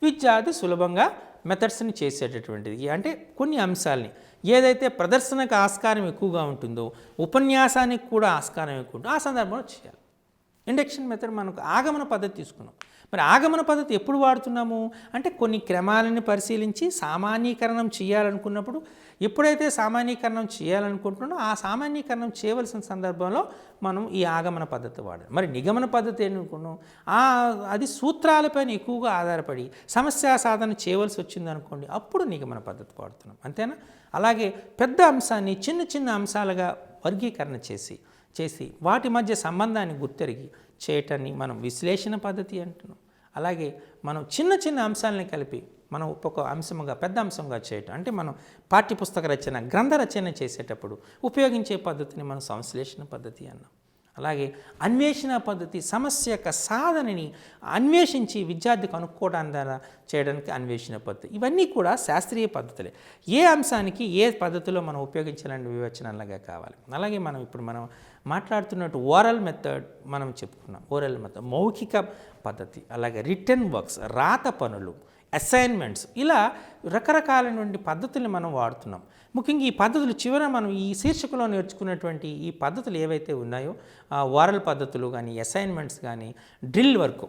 విద్యార్థి సులభంగా మెథడ్స్ని చేసేటటువంటిది, అంటే కొన్ని అంశాలని ఏదైతే ప్రదర్శనకు ఆస్కారం ఎక్కువగా ఉంటుందో, ఉపన్యాసానికి కూడా ఆస్కారం ఎక్కువ ఉంటుందో ఆ సందర్భంలో చేయాలి. ఇండక్షన్ మెథడ్ మనకు ఆగమన పద్ధతి తీసుకున్నాం. మరి ఆగమన పద్ధతి ఎప్పుడు వాడుతున్నాము అంటే కొన్ని క్రమాలను పరిశీలించి సామాన్యీకరణం చేయాలనుకున్నప్పుడు, ఎప్పుడైతే సామాన్యీకరణం చేయాలనుకుంటున్నామో ఆ సామాన్యీకరణం చేయవలసిన సందర్భంలో మనం ఈ ఆగమన పద్ధతి వాడాలి. మరి నిగమన పద్ధతి ఏంటనుకున్నాం, అది సూత్రాలపైన ఎక్కువగా ఆధారపడి సమస్య సాధన చేయవలసి వచ్చింది అనుకోండి, అప్పుడు నిగమన పద్ధతి వాడుతున్నాం. అంతేనా? అలాగే పెద్ద అంశాన్ని చిన్న చిన్న అంశాలుగా వర్గీకరణ చేసి వాటి మధ్య సంబంధాన్ని గుర్తెరిగి చేయటాన్ని మనం విశ్లేషణ పద్ధతి అంటున్నాం. అలాగే మనం చిన్న చిన్న అంశాలని కలిపి మనం ఒక్కొక్క అంశముగా పెద్ద అంశంగా చేయటం, అంటే మనం పాఠ్యపుస్తక రచన, గ్రంథ రచన చేసేటప్పుడు ఉపయోగించే పద్ధతిని మనం సంశ్లేషణ పద్ధతి అన్నాం. అలాగే అన్వేషణ పద్ధతి, సమస్య యొక్క సాధనని అన్వేషించి విద్యార్థి కనుక్కోవడం ద్వారా చేయడానికి అన్వేషణ పద్ధతి. ఇవన్నీ కూడా శాస్త్రీయ పద్ధతులే. ఏ అంశానికి ఏ పద్ధతిలో మనం ఉపయోగించాలనే వివేచనలాగా కావాలి. అలాగే మనం మాట్లాడుతున్నట్టు ఓరల్ మెథడ్ మనం చెప్పుకున్నాం. ఓరల్ మెథడ్ మౌఖిక పద్ధతి, అలాగే రిటర్న్ వర్క్స్, రాత పనులు, అసైన్మెంట్స్, ఇలా రకరకాలైనటువంటి పద్ధతుల్ని మనం వాడుతున్నాం. ముఖ్యంగా ఈ పద్ధతులు చివర మనం ఈ శీర్షికలో నేర్చుకున్నటువంటి ఈ పద్ధతులు ఏవైతే ఉన్నాయో, ఓరల్ పద్ధతులు కానీ, అసైన్మెంట్స్ కానీ, డ్రిల్ వర్క్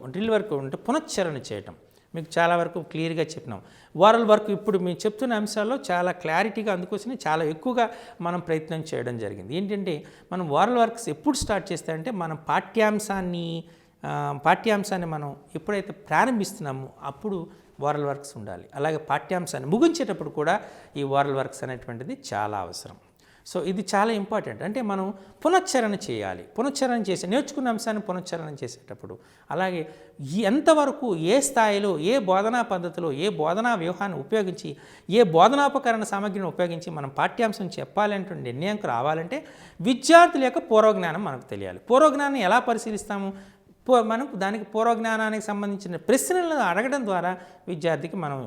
అంటే పునశ్చరణ చేయటం, మీకు చాలా వరకు క్లియర్గా చెప్పినాం. ఓరల్ వర్క్ ఇప్పుడు మేము చెప్తున్న అంశాల్లో చాలా క్లారిటీగా, అందుకోసమే చాలా ఎక్కువగా మనం ప్రయత్నం చేయడం జరిగింది. ఏంటంటే మనం ఓరల్ వర్క్స్ ఎప్పుడు స్టార్ట్ చేస్తామంటే మనం పాఠ్యాంశాన్ని మనం ఎప్పుడైతే ప్రారంభిస్తున్నామో అప్పుడు ఓరల్ వర్క్స్ ఉండాలి. అలాగే పాఠ్యాంశాన్ని ముగించేటప్పుడు కూడా ఈ ఓరల్ వర్క్స్ అనేటువంటిది చాలా అవసరం. సో ఇది చాలా ఇంపార్టెంట్. అంటే మనం పునశ్చరణ చేయాలి. పునశ్చరణ చేసి నేర్చుకున్న అంశాన్ని పునశ్చరణ చేసేటప్పుడు, అలాగే ఎంతవరకు ఏ స్థాయిలో ఏ బోధనా పద్ధతిలో ఏ బోధనా వ్యూహాన్ని ఉపయోగించి ఏ బోధనాపకరణ సామగ్రిని ఉపయోగించి మనం పాఠ్యాంశం చెప్పాలంటే నిర్ణయంకు రావాలంటే విద్యార్థుల యొక్క పూర్వజ్ఞానం మనకు తెలియాలి. పూర్వజ్ఞానం ఎలా పరిశీలిస్తాము? మనకు దానికి పూర్వజ్ఞానానికి సంబంధించిన ప్రశ్నలను అడగడం ద్వారా విద్యార్థికి మనం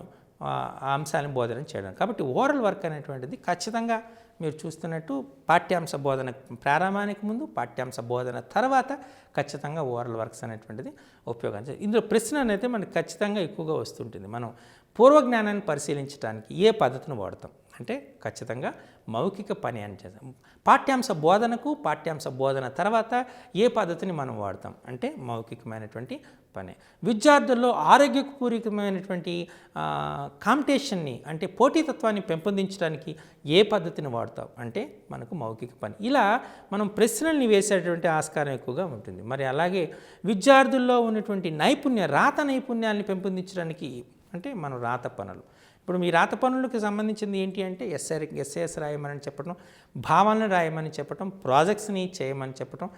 ఆ అంశాలను బోధన చేయడం. కాబట్టి ఓరల్ వర్క్ అనేటువంటిది ఖచ్చితంగా మీరు చూస్తున్నట్టు పాఠ్యాంశ బోధన ప్రారంభానికి ముందు, పాఠ్యాంశ బోధన తర్వాత ఖచ్చితంగా ఓరల్ వర్క్స్ అనేటువంటిది ఉపయోగించాలి. ఇందులో ప్రశ్న అయితే మనకు ఖచ్చితంగా ఎక్కువగా వస్తుంటుంది. మనం పూర్వజ్ఞానాన్ని పరిశీలించడానికి ఏ పద్ధతిని వాడతాం అంటే ఖచ్చితంగా మౌఖిక పని అని చేస్తాం. పాఠ్యాంశ బోధనకు, పాఠ్యాంశ బోధన తర్వాత ఏ పద్ధతిని మనం వాడతాం అంటే మౌఖికమైనటువంటి పని. విద్యార్థుల్లో ఆరోగ్యపూర్వకమైనటువంటి కాంపిటీషన్ని అంటే పోటీతత్వాన్ని పెంపొందించడానికి ఏ పద్ధతిని వాడతాం అంటే మనకు మౌఖిక పని. ఇలా మనం ప్రశ్నల్ని వేసేటువంటి ఆస్కారం ఎక్కువగా ఉంటుంది. మరి అలాగే విద్యార్థుల్లో ఉన్నటువంటి రాత నైపుణ్యాలని పెంపొందించడానికి అంటే మనం రాత పనులు. ఇప్పుడు మీ రాత పనులకు సంబంధించింది ఏంటి అంటే ఎస్ఏఎస్ రాయమని చెప్పడం, భావనలు రాయమని చెప్పడం, ప్రాజెక్ట్స్ని చేయమని చెప్పడం,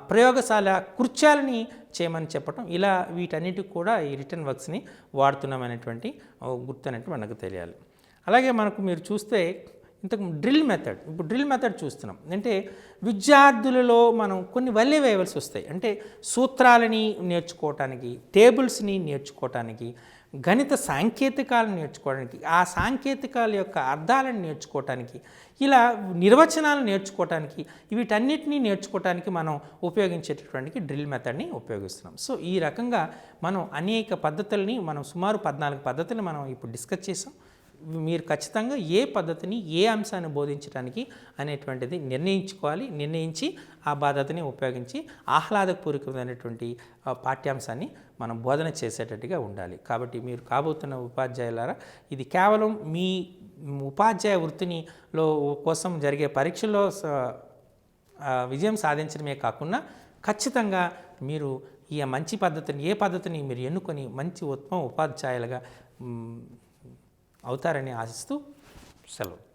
ప్రయోగశాల కృత్యాలని చేయమని చెప్పడం, ఇలా వీటన్నిటికి కూడా ఈ రిటర్న్ వర్క్స్ని వాడుతున్నామనేటువంటి గుర్తు అనేటువంటి మనకు తెలియాలి. అలాగే మనకు మీరు చూస్తే ఇంతకు ఇప్పుడు డ్రిల్ మెథడ్ చూస్తున్నాం. అంటే విద్యార్థులలో మనం కొన్ని వల్లే వేయవలసి వస్తాయి. అంటే సూత్రాలని నేర్చుకోవటానికి, టేబుల్స్ని నేర్చుకోవటానికి, గణిత సాంకేతికాలను నేర్చుకోవడానికి, ఆ సాంకేతికాల యొక్క అర్థాలను నేర్చుకోవటానికి, ఇలా నిర్వచనాలు నేర్చుకోవటానికి, వీటన్నిటినీ నేర్చుకోవటానికి మనం ఉపయోగించేటటువంటి డ్రిల్ మెథడ్ని ఉపయోగిస్తున్నాం. సో ఈ రకంగా మనం అనేక పద్ధతుల్ని సుమారు 14 పద్ధతులు మనం ఇప్పుడు డిస్కస్ చేసాం. మీరు ఖచ్చితంగా ఏ పద్ధతిని ఏ అంశాన్ని బోధించడానికి అనేటువంటిది నిర్ణయించి ఆ పద్ధతిని ఉపయోగించి ఆహ్లాదపూర్వకమైనటువంటి పాఠ్యాంశాన్ని మనం బోధన చేసేటట్టుగా ఉండాలి. కాబట్టి మీరు కాబోతున్న ఉపాధ్యాయులారా, ఇది కేవలం మీ ఉపాధ్యాయ వృత్తినిలో కోసం జరిగే పరీక్షల్లో విజయం సాధించడమే కాకుండా ఖచ్చితంగా మీరు ఈ మంచి పద్ధతిని ఏ పద్ధతిని మీరు ఎన్నుకొని మంచి ఉత్తమ ఉపాధ్యాయులుగా అవుతారని ఆశిస్తూ సెలవు.